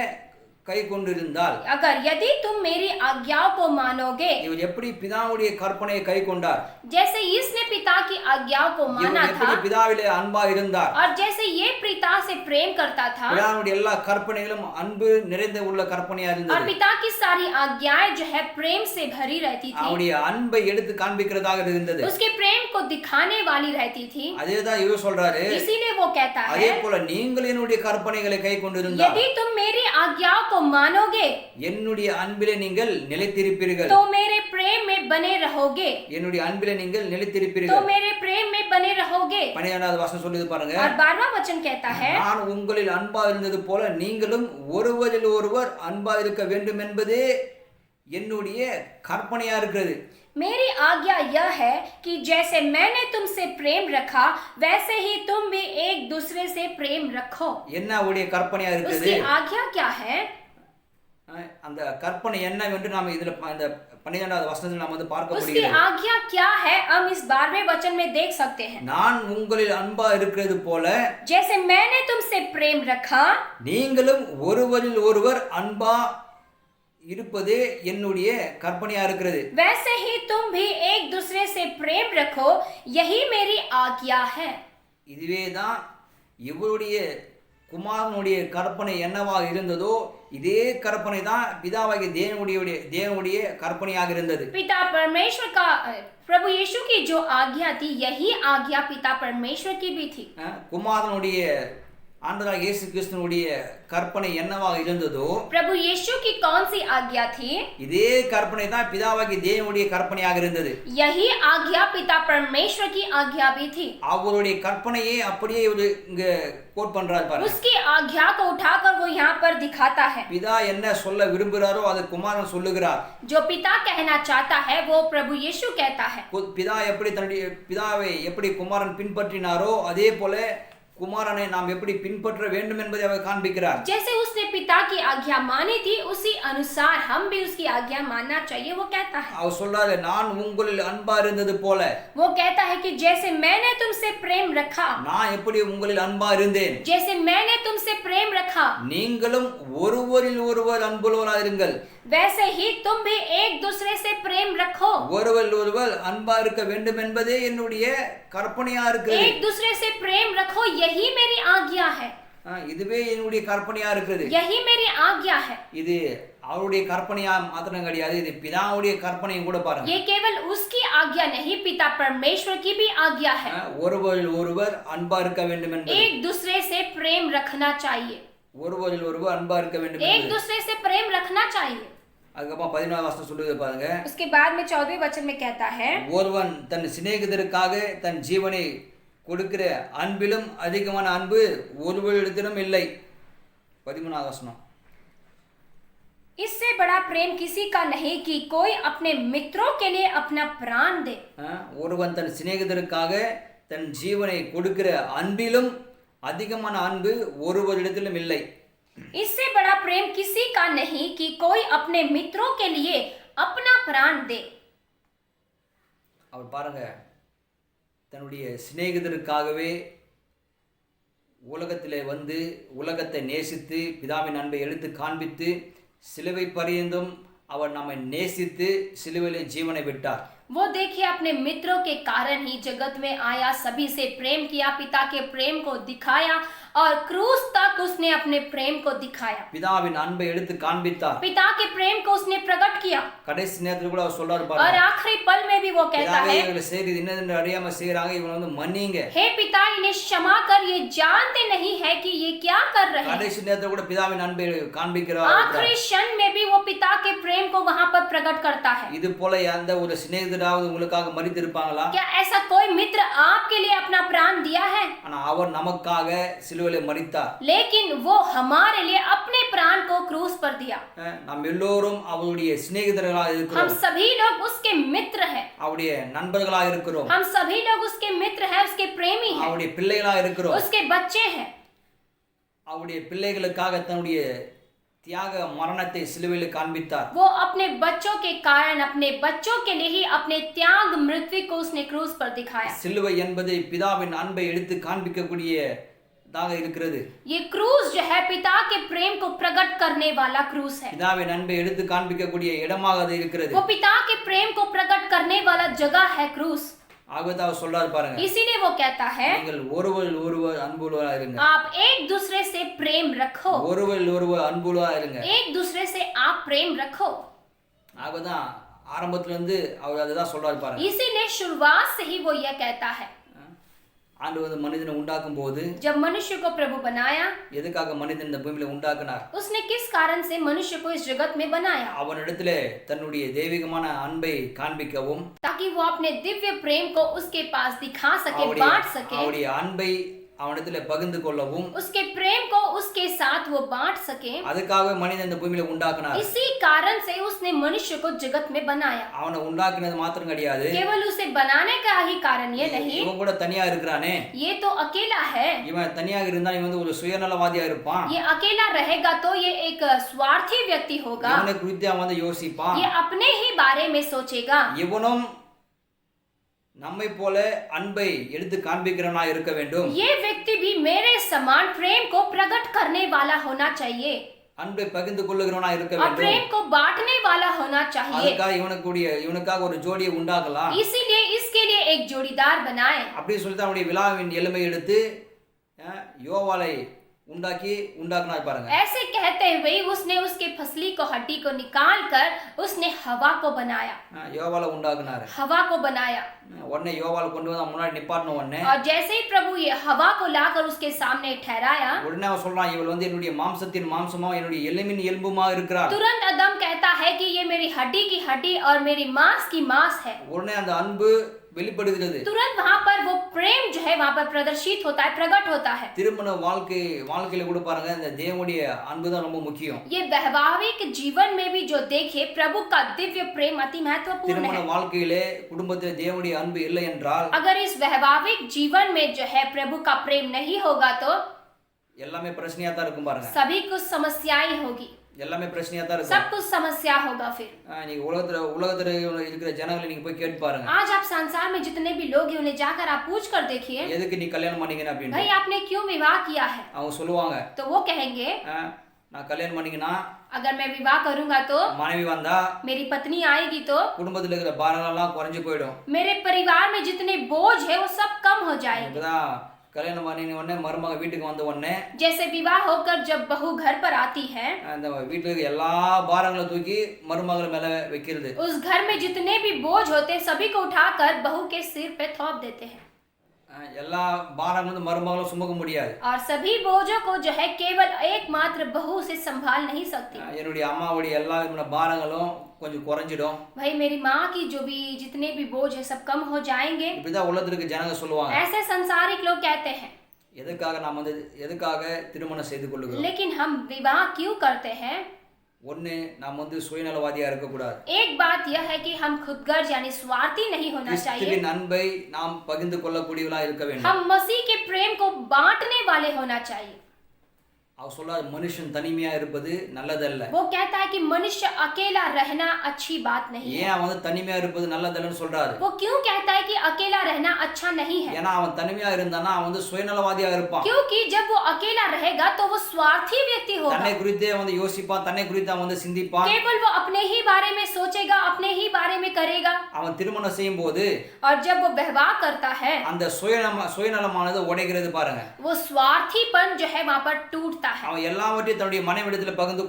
கை கொண்டிருந்தால், अगर यदि तुम मेरी आज्ञाओं को मानोगे, இவர் எப்படி பிதாவுடைய கற்பனையை கை கொண்டார், जैसे इसने पिता की आज्ञाओं को இவர் माना எப்படி था, பிதாவிலே அன்பா இருந்தார், और जैसे ये पिता से प्रेम करता था, பிதாவுடைய எல்லா கற்பனைகளும் அன்பு நிறைந்த உள்ள கற்பனையா और இருந்தது. पिता की सारी आज्ञाएं जो है प्रेम से भरी रहती थी, அவருடைய அன்பை எடுத்து காண்பிக்கிறதாக இருந்தது. उसके प्रेम को दिखाने वाली रहती थी। அதேதான் இவர் சொல்றாரு, इसीलिए वो कहता அதே है, போல நீங்கள் என்னுடைய கற்பனைகளை கை கொண்டிருந்தால் यदि तुम मेरी आज्ञाओं को मानोगे என்னுடைய அன்பிலே நீங்கள் நிலைத்திருப்பீர்கள். तो मेरे प्रेम में बने रहोगे, என்னுடைய அன்பிலே நீங்கள் तो நிலைத்திருப்பீர்கள். मेरे प्रेम में बने रहोगे। 12வது வசனம் சொல்லுது பாருங்க, और 12वां वचन कहता है, நான் உங்களில் அன்பா இருந்தது போல நீங்களும் ஒருவரில் ஒருவர் அன்பா இருக்க வேண்டும் என்பதே என்னுடைய கற்பனையா இருக்கிறது. मेरी आज्ञा यह है कि जैसे मैंने तुमसे प्रेम रखा वैसे ही तुम भी एक दूसरे से प्रेम रखो। என்ன அவருடைய கற்பனையா இருக்குது? उसकी आज्ञा क्या है? அந்த கற்பனை என்னவென்று நாம இதுல அந்த 12வது வசனத்தில் நாம வந்து பார்க்க उसकी முடிகிறது. आज्ञा क्या है हम इस 12वें वचन में देख सकते हैं। நான் உங்களில் அன்பா இருக்கிறது போல जैसे मैंने तुमसे प्रेम रखा, நீங்களும் ஒருவரில் ஒருவர் அன்பா இருப்பதே என்னுடைய கற்பனையா இருக்கிறது. वैसे ही तुम भी एक दूसरे से प्रेम रखो, यही मेरी आज्ञा है। இதுவே தான் இவருடைய குமாரனுடைய கற்பனை என்னவாக இருந்ததோ இதே கற்பனை தான் பிதாவாகிய தேவனுடைய கற்பனையாக இருந்தது. पिता परमेश्वर का प्रभु यीशु की जो आज्ञा थी, यही आज्ञा पिता परमेश्वर की भी थी। குமாரனுடைய ஆண்டவராகிய இயேசு கிறிஸ்துவினுடைய கற்பனை என்னவாக இருந்ததோ प्रभु यीशु की कौन सी आज्ञा थी? இதே கற்பனை தான் பிதாவாகிய தேவனுடைய கற்பனையாக இருந்தது. यही आज्ञा पिता परमेश्वर की आज्ञा भी थी. அவருடைய கற்பனையே அப்படியே இவரு இங்க கோட் பண்றாரு பாருங்க. उसकी आज्ञा को उठाकर वो यहाँ पर दिखाता है. பிதா என்ன சொல்ல விரும்புகிறாரோ அதை குமாரன் சொல்லுகிறார். जो पिता कहना चाहता है वो प्रभु यीशु कहता है. பிதா எப்படி தன்னுடைய பிதாவை எப்படி குமாரன் பின்பற்றினாரோ அதே போல குமாரனை நாம் எப்படி பின்பற்ற வேண்டும் என்பதை அவர் காண்பிக்கிறார். जैसे उसने पिता की आज्ञा मानी थी उसी अनुसार हम भी उसकी आज्ञा मानना चाहिए वो कहता है. அவர் சொல்றாரு நான் உங்களில் அன்பா இருந்தது போல. वो कहता है कि जैसे मैंने तुमसे प्रेम रखा. நான் எப்படி உங்களில் அன்பா இருந்தேன். जैसे मैंने तुमसे प्रेम रखा. நீங்களும் ஒருவரில் ஒருவர் அன்புள்ளவராக இருங்கள். वैसे ही तुम भी एक दूसरे से प्रेम रखो. ஒருவரில் ஒருவர் அன்பா இருக்க வேண்டும் என்பதே என்னுடைய கற்பனையா இருக்குது. एक दूसरे से प्रेम रखो यही मेरी आज्ञा है. இதுவே என்னுடைய கற்பனையா இருக்குது. यही मेरी आज्ञा है. இது அவருடைய கற்பனையா மாத்திரம் கிடையாது, இது பிதாவுடைய கற்பனையும் கூட பாருங்க. ये केवल उसकी आज्ञा नहीं पिता परमेश्वर की भी आज्ञा है. ஒருவரில் ஒருவர் அன்பா இருக்க வேண்டும் என்பது. एक दूसरे से प्रेम रखना चाहिए. ஒருவரில் ஒருவர் அன்பா இருக்க வேண்டும் एक என்பது. दूसरे से प्रेम रखना चाहिए. அதுக்கப்புறம் 14வது வசனம் சொல்லுது பாருங்க. उसके बाद में 14वें वचन में कहता है ஒருவன் தன் சிநேகிதருக்காக தன் ஜீவனை கொடுக்கிற அன்பிலும் அதிகமான அன்பு ஒருவரிடத்திலும் இல்லை. 13வது வசனம். इससे बड़ा प्रेम किसी का नहीं कि कोई अपने मित्रों के लिए अपना प्राण दे. ஒருவன் தன் சிநேகிதருக்காக தன் ஜீவனை கொடுக்கிற அன்பிலும் அதிகமான அன்பு ஒருவரிடத்திலும் இல்லை. इससे बड़ा प्रेम किसी का नहीं कि कोई अपने मित्रों के लिए अपना प्राण दे. அவர் பாருங்க தன்னுடைய சிநேகிதருக்காகவே உலகத்திலே வந்து உலகத்தை நேசித்து பிதாவின் அன்பை எடுத்து காண்பித்து சிலுவை பரியந்தும் அவர் நம்மை நேசித்து சிலுவையிலே ஜீவனை விட்டார். वो देखिए अपने मित्रों के कारण ही जगत में आया, सभी से प्रेम किया, पिता के प्रेम को दिखाया और क्रूस तक उसने अपने प्रेम को दिखाया. பிதாவின் அன்பை எடுத்து காண்பித்தார். पिता के प्रेम को उसने प्रकट किया. கடைசி நேரத்துல கூட அவர் சொல்றாரு और பாருங்க. आखिरी पल में भी वो कहता பிதாவே है இவங்களை செய்து இன்னதென்று அறியாம செய்றாங்க, இவங்களை வந்து மன்னிங்க. हे पिता इन्हें क्षमा कर, ये जानते नहीं है कि ये क्या कर रहे हैं. கடைசி நேரத்துல கூட பிதாவின் அன்பை காண்பிக்கிறார். आखिरी क्षण में भी वो पिता के प्रेम को वहां पर प्रकट करता है. இது போல அந்த ஒரு சிநேகிதராவது உங்களுக்காக மரித்திருப்பாங்களா? क्या ऐसा कोई मित्र आपके लिए अपना प्राण दिया है? ஆனா அவர் நமக்காக சிலுவையிலே மரித்தார். लेकिन वो हमारे लिए अपने प्राण को क्रूस पर दिया. நாம் எல்லோரும் அவருடைய சிநேகிதர்களாக हम இருக்கிறோம். सभी लोग उसके मित्र हैं. அவருடைய நண்பர்களாக இருக்கிறோம். हम सभी लोग उसके मित्र हैं, उसके प्रेमी हैं, அவருடைய பிள்ளைகளாக இருக்கிறோம். उसके बच्चे हैं. அவருடைய பிள்ளைகளுக்காக தன்னுடைய தியாக மரணத்தை சிலுவையில் காண்பித்தார். वो अपने बच्चों के कारण, अपने बच्चों के लिए ही अपने त्याग मृत्यु को उसने क्रूस पर दिखाया. சிலுவை என்பது பிதாவின் அன்பை எடுத்து காண்பிக்கக்கூடியதாக இருக்கிறது. ये क्रूस जो है पिता के प्रेम को प्रकट करने वाला क्रूस है. பிதாவின் அன்பை எடுத்து காண்பிக்கக்கூடிய இடமாக அது இருக்கிறது. वो पिता के प्रेम को प्रकट करने वाला जगह है क्रूस. ஆகவே அவர் சொல்றாரு பாருங்க. इसीलिए वो कहता है நீங்கள் ஒருவரில் ஒருவர் அன்புள்ளவராக இருங்க. आप एक दूसरे से प्रेम रखो. ஒருவரில் ஒருவர் அன்புள்ளவராக இருங்க. एक दूसरे से आप प्रेम रखो. ஆகதான் ஆரம்பத்துல இருந்து அவர் அதுதான் சொல்றாரு பாருங்க. इसीलिए शुरुआत से ही वो यह कहता है. ஆண்டவர் வந்து மனிதனை உண்டாக்கும் போது जब मनुष्य को प्रभु बनाया, எதுக்காக மனிதன் இந்த பூமியில உண்டாக்கினார்? उसने किस कारण से मनुष्य को इस जगत में बनाया? அவனிடத்திலே தன்னுடைய தெய்வீகமான அன்பை காண்பிக்கவும், ताकि वो अपने दिव्य प्रेम को उसके पास दिखा सके, அவருடைய बांट सके. அவருடைய அன்பை அவனிடத்திலே பகிர்ந்து கொள்ளவும், उसके प्रेम को उसके साथ वो बांट सके. அதுக்காக மனிதன் இந்த பூமியில உண்டாக்கினார். इसी कारण से उसने मनुष्य को जगत में बनाया. அவனை உண்டாக்கினது மாத்திரம் கிடையாது, केवल उसे बनाने का ही कारण ये नहीं, இவன் கூட தனியா இருக்கிறானே, ये तो अकेला है. இவன் தனியாக இருந்தா இவன் வந்து ஒரு சுயநலவாதியா இருப்பான். ये अकेला रहेगा तो ये एक स्वार्थी व्यक्ति होगा. இவனை குறித்து அவன் வந்து யோசிப்பான். ये अपने ही बारे में सोचेगा. இவனும் நம்மை போல அன்பை எடுத்து காண்பிக்கிறவனா இருக்க வேண்டும். ये व्यक्ति भी मेरे समान प्रेम को प्रकट करने वाला होना चाहिए. அன்பை பகிர்ந்து கொள்ளுகிறவனா இருக்க और வேண்டும். प्रेम को बांटने वाला होना चाहिए. அதுக்காக இவனுக்காக ஒரு ஜோடியை உண்டாக்கலாம். इसीलिए इसके लिए एक जोड़ीदार बनाए. அப்படி சொல்லிட்டு அவனுடைய விழாவின் எலும்பை எடுத்து யோவாலை உண்டாக்குனார் பாருங்க. ऐसे कहते हुए उसने उसके फसली को हड्डी को निकाल कर उसने हवा को बनाया, யோவால உண்டாக்குனாரு. हवा को बनाया। உடனே யோவால கொண்டு வந்து முன்னாடி நிப்பாட்டின உடனே और जैसे ही प्रभु ये हवा को लाकर उसके सामने ठहराया, உடனே அவன் சொல்றான், இவள் வந்து என்னுடைய மாம்சத்தின் மாம்சமா என்னுடைய எலும்பின் எலும்புமா இருக்கிறார். तुरंत अदम कहता है कि ये मेरी हड्डी की हड्डी और मेरी मांस की मांस है। உடனே அந்த அன்பு வெளிப்படுகிறது. तुरंत वहां पर वो प्रेम जो है वहां पर प्रदर्शित होता है, प्रकट होता है। திருமண வாழ்க்கையில கூட பாருங்க, இந்த தேவனுடைய அன்பு தான் ரொம்ப முக்கியம். ये वैवाहिक जीवन में भी जो देखे प्रभु का दिव्य प्रेम अति महत्वपूर्ण திருமண है। வாழ்க்கையிலே குடும்பத்தில் தேவனுடைய அன்பு இல்லை என்றால், अगर इस वैवाहिक जीवन में जो है प्रभु का प्रेम नहीं होगा तो எல்லாமே பிரச்சனையா தான் இருக்கும் பாருங்க. सभी कुछ समस्याएं होगी, எல்லாமே பிரச்சனையா தான் இருக்கும். सब कुछ समस्या होगा। फिर நீங்க உலகத்துல இருக்கிற ஜனங்களை நீங்க போய் கேட்டு பாருங்க, आज आप संसार में जितने भी लोग हैं उन्हें जाकर आप पूछ कर देखिए, எதுக்கு நீ கல்யாணம் பண்ணீங்க அப்படின்னு. भाई आपने क्यों विवाह किया है? அவங்க சொல்லுவாங்க, तो वो कहेंगे நான் கல்யாணம் பண்ணீங்கன்னா अगर मैं विवाह करूंगा तो மனைவி வந்தா मेरी पत्नी आएगी तो குடும்பத்துல இருக்கிற பாரங்கள் எல்லாம் குறைஞ்சு போயிடும். मेरे परिवार में जितने बोझ है वो सब कम हो जाएंगे। இப்பதான் கல்யாணம் பண்ணின உடனே மருமக வீட்டுக்கு வந்த உடனே जैसे विवाह होकर जब बहू घर पर आती है, அந்த வீட்டுல இருக்க எல்லா பாரங்களும் தூக்கி மருமகள் மேல வைக்கிறது. उस घर में जितने भी बोझ होते हैं सभी को उठाकर बहू के सिर पे थोप देते हैं। எல்லா பாரங்களும் வந்து மருமகளும் சுமக்க முடியாது. और सभी बोझों को जो है केवल एकमात्र बहू से संभाल नहीं सकती। என்னுடைய அம்மாவுடைய எல்லா பாரங்களும் கொஞ்சம் குறைஞ்சிடும். भाई मेरी माँ की जो भी जितने भी बोझ है सब कम हो जाएंगे, இப்படிதான் உலகத்துக்கு ஜனங்க சொல்லுவாங்க. ऐसे संसारिक लोग कहते हैं। எதுக்காக திருமணம் செய்து கொள்ளுகிறோம்? लेकिन हम विवाह क्यों करते हैं? ஒண்ணு, நாம் வந்து சுயநலவாதியா இருக்க கூடாது. एक बात यह है कि हम खुदगर्ज यानी स्वार्थी नहीं होना चाहिए। கிறிஸ்துவின் அன்பை நாம் பகிர்ந்து கொள்ளக்கூடியவளா இருக்க வேண்டும். हम मसीह के प्रेम को बांटने वाले होना चाहिए। அவர் சொல்றார், மனுஷன் தனிமையா இருப்பது நல்லதல்ல. वो कहता है कि मनुष्य अकेला रहना अच्छी बात नहीं है। ஏன் அவன் வந்து தனிமையா இருப்பது நல்லதல்லன்னு சொல்றாரு? वो क्यों कहता है कि अकेला रहना अच्छा नहीं है? ஏன்னா அவன் தனிமையா இருந்தானா அவன் வந்து சுயநலவாதியா இருப்பான். क्योंकि जब वो अकेला रहेगा तो वो स्वार्थी व्यक्ति होगा। தன்னை குறித்தே வந்து யோசிப்பான், தன்னை குறித்து அவன் வந்து சிந்திப்பான். केवल वो अपने ही बारे में सोचेगा, अपने ही बारे में करेगा। அவன் திருமணம் செய்யும் போது और जब वो विवाह करता है அந்த சுயநலமானது உடைகிறது பாருங்க. वो स्वार्थीपन जो है वहां पर टूटता है। அவன் எல்லாவற்றையும் தன்னுடைய மனைவிடத்துல பகிர்ந்து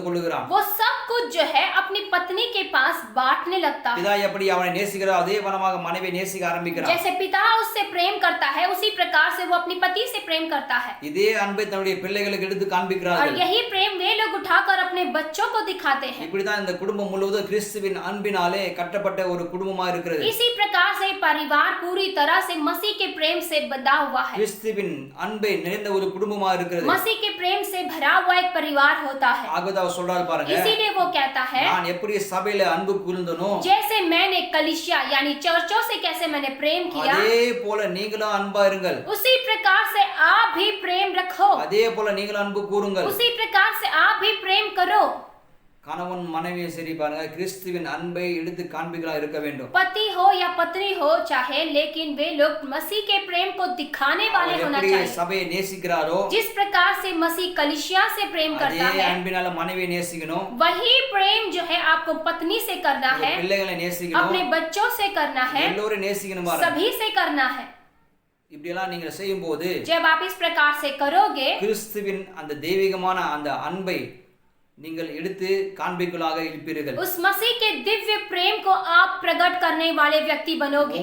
கொள்ளுகிறான். वो सब कुछ जो है अपनी पत्नी के पास बांटने लगता है। பிதா எப்படி அவனை நேசிக்கிறார் அதே வனமாக மனைவியை நேசிக்க ஆரம்பிக்கிறான். जैसे पिता उससे प्रेम करता है उसी प्रकार से वो अपनी पति से प्रेम करता है। இதே அன்பை தன்னுடைய பிள்ளைகளுக்கு எடுத்து और காண்பிக்கிறார்கள். यही प्रेम वे लोग उठाकर अपने बच्चों को दिखाते हैं। இப்படிதான் இந்த குடும்பம் முழுவதும் கிறிஸ்துவின் அன்பினாலே கட்டப்பட்ட ஒரு குடும்பமா இருக்கிறது. इसी प्रकार से परिवार पूरी तरह से मसीह के प्रेम से बंधा हुआ है। கிறிஸ்துவின் அன்பை நிறைந்த ஒரு குடும்பமா இருக்கிறது. मसीह के प्रेम से भरा हुआ एक परिवार होता है। ஆகவே அவர் சொல்றாரு பாருங்க, इसीलिए वो कहता है, நான் எப்படி சபையில அன்பு கூர்ந்தனோ जैसे मैंने कलीसिया यानी चर्चों से कैसे मैंने प्रेम किया, அதே போல நீங்களும் அன்பா இருங்கள். उसी प्रकार से आप भी प्रेम रखो। அதே போல நீங்களும் अன்பு கூறுங்கள். उसी प्रकार से आप भी प्रेम करो। கணவன் மனைவியை சரி பாருங்க, கிறிஸ்துவின் அன்பை எடுத்து காண்பிக்கிறா இருக்க வேண்டும். पति हो या पत्नी हो चाहे, लेकिन वे लोग मसीह के प्रेम को दिखाने वाले होना எப்படி चाहिए। சபையை நேசிக்கிறாரோ जिस प्रकार से मसीह कलीसिया से प्रेम करता அதே है, அன்பினால மனைவியை நேசிக்கணும். वही प्रेम जो है आपको पत्नी से करना है, பிள்ளைகளை अपने நேசிக்கணும். बच्चों से करना है, எல்லோரும் நேசிக்கணும் பாருங்க. सभी से करना है। இப்படி எல்லாம் நீங்க செய்யும் போது जब आप इस प्रकार से करोगे, கிறிஸ்துவின் அந்த தெய்வீகமான அந்த அன்பை நீங்கள் எடுத்து காண்பிக்கலாக இருப்பீர்கள். उस मसीह के दिव्य प्रेम को आप प्रकट करने वाले व्यक्ति बनोगे।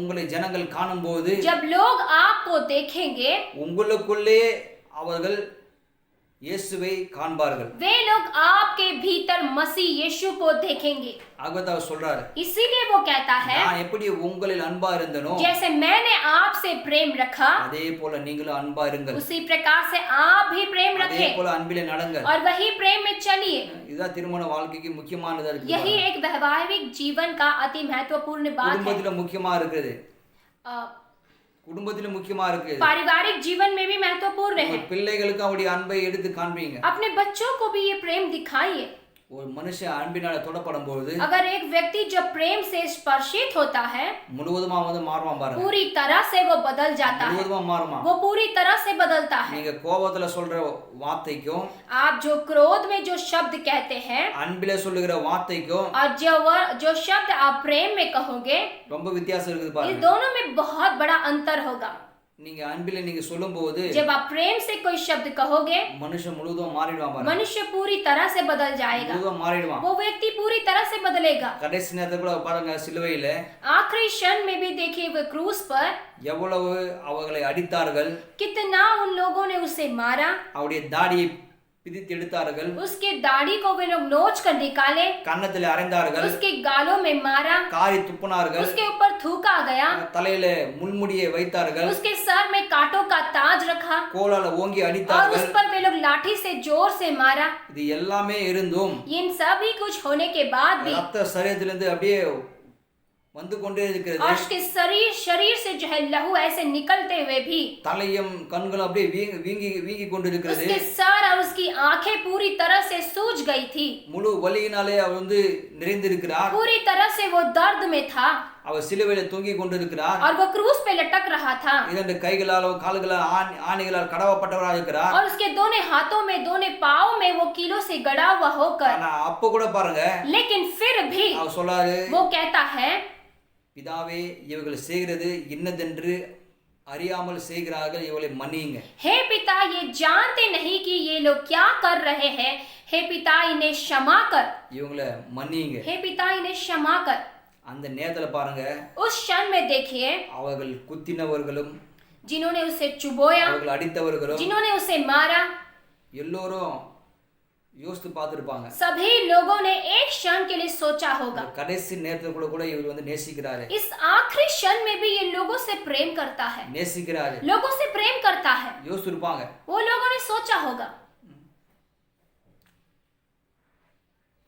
உங்களை ஜனங்கள் காணும்போது जब लोग आपको देखेंगे, உங்களுக்குள்ளே அவர்கள் இயேசுவை காண்பார்கள். वे लोग आपके भीतर मसीह यीशु को देखेंगे। ஆகவே அவர் சொல்றாரு, इसीलिए वो कहता है, நான் எப்படி உங்களில் அன்பா இருந்தனோ जैसे मैंने आपसे प्रेम रखा அதே போல நீங்களும் அன்பா இருங்கள். उसी प्रकार से आप भी प्रेम அதே रखें போல अன்பிலே நடங்கள். और वही प्रेम में चलिए। இதுதான் திருமண வாழ்க்கைக்கு முக்கியமானதா இருக்கு. यही एक वैवाहिक जीवन का अति महत्वपूर्ण बात है। குடும்பத்தில முக்கியமா இருக்குது. अ, குடும்பத்தில முக்கியமா இருக்கு. पारिवारिक जीवन में भी महत्वपूर्ण है। பிள்ளைகளுக்கு அவருடைய அன்பை எடுத்து காண்பீங்க. अपने बच्चों को भी ये प्रेम दिखाइए। ஒரு மனுஷன் அன்பினால தொடப்படும் போது अगर एक व्यक्ति जब प्रेम से स्पर्शित होता है, முழுவதுமா வந்து மாறுவான் பாருங்க. पूरी तरह से वो बदल जाता है, முழுவதுமா மாறுமா. वो पूरी तरह से बदलता है। நீங்க கோபத்துல சொல்ற வார்த்தைக்கும் आप जो क्रोध में जो शब्द कहते हैं அன்பிலே சொல்லுகிற வார்த்தைக்கும் और जो शब्द आप प्रेम में कहोगे, ரொம்ப வித்தியாசம் இருக்குது इस பாருங்க. दोनों में बहुत बड़ा अंतर होगा। நீங்க அன்பிலே நீங்க சொல்லும்போது जब आप प्रेम से कोई शब्द कहोगे, மனுஷன் முழுவதும் மாறிடுவான் பாருங்க. मनुष्य पूरी तरह से बदल जाएगा, முழுவதும் மாறிடுவான். वो व्यक्ति पूरी तरह से बदलेगा। கடைசி நேரத்துல கூட பாருங்க சிலுவையில आखिरी क्षण में भी देखिए वो क्रूस पर எவ்வளவு அவர்களை அடித்தார்கள், कितना उन लोगों ने उसे मारा, அவருடைய தாடியை பிதித்து எடுத்தார்கள், उसके दाढ़ी को वे लोग नोच कर निकाले, கன்னத்தில் அறைந்தார்கள், उसके गालों में मारा, காரி துப்பினார்கள், उसके ऊपर थूका गया, தலையில முள்முடியை வைத்தார்கள், उसके सर में कांटों का ताज रखा கோலால ஓங்கி और उस அடித்தார்கள். पर वे लोग लाठी से जोर से मारा। இது எல்லாமே இருந்தும் इन सभी कुछ होने के बाद भी ரத்த சரீரத்திலிருந்து அப்படியே வந்து கொண்டே இருக்கிறது. और उसके शरीर से जो है लहू ऐसे निकलते हुए भी தலையும் கண்களும் அப்படியே வீங்கி கொண்டிருக்கிறது. उसके सर और उसकी आंखें पूरी तरह से सूज गई थी, முழு வலியினாலே அவர் வந்து நிறைந்திருக்கிறார். पूरी तरह से वो दर्द में था அவர் சிலுவையில தொங்கி கொண்டிருக்கிறார். और वो क्रूस पे लटक रहा था இரண்டு கைகளாலும் கால்களால் ஆணிகளால் கடவப்பட்டவராக இருக்கிறார். और उसके दोनों हाथों में दोनों पाँव में वो कीलों से गड़ा हुआ होकर, ஆனா அப்ப கூட பாருங்க लेकिन फिर भी அவர் சொல்லாரு, वो कहता है, பிதாவே இவர்கள் செய்கிறது இன்னதென்று அறியாமல் செய்கிறார்கள், இவளை மன்னியுங்க. हे पिता ये जानते नहीं कि ये लोग क्या कर रहे हैं, हे पिता इन्हें क्षमा कर, இவங்களை மன்னியுங்க. हे पिता इन्हें क्षमा कर। அந்த நேரத்துல பாருங்க उस क्षण में देखिए அவர்கள் குத்தினவர்களும் जिन्होंने उसे चुबोया, அவர்கள் அடித்தவர்களும் जिन्होंने उसे मारा, எல்லோரும் யோசித்து பார்த்திருப்பாங்க. सभी लोगों ने एक क्षण के लिए सोचा होगा, கடைசி நேரத்துல கூட இவர் வந்து நேசிக்கிறாரு, इस आखिरी क्षण में भी ये लोगों से प्रेम करता है, நேசிக்கிறாரு, लोगों से प्रेम करता है। யோசிச்சிருப்பாங்க. वो लोगों ने सोचा होगा,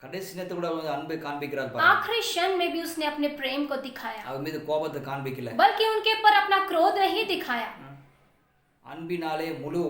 கடைசி நேரத்துல கூட வந்து அன்பை காண்பிக்கிறார் பாருங்க. आखिरी क्षण में भी उसने अपने प्रेम को दिखाया, அவர் மீது கோபத்தை காண்பிக்கல. बल्कि उनके ऊपर अपना क्रोध नहीं दिखाया। அன்பினாலே முழு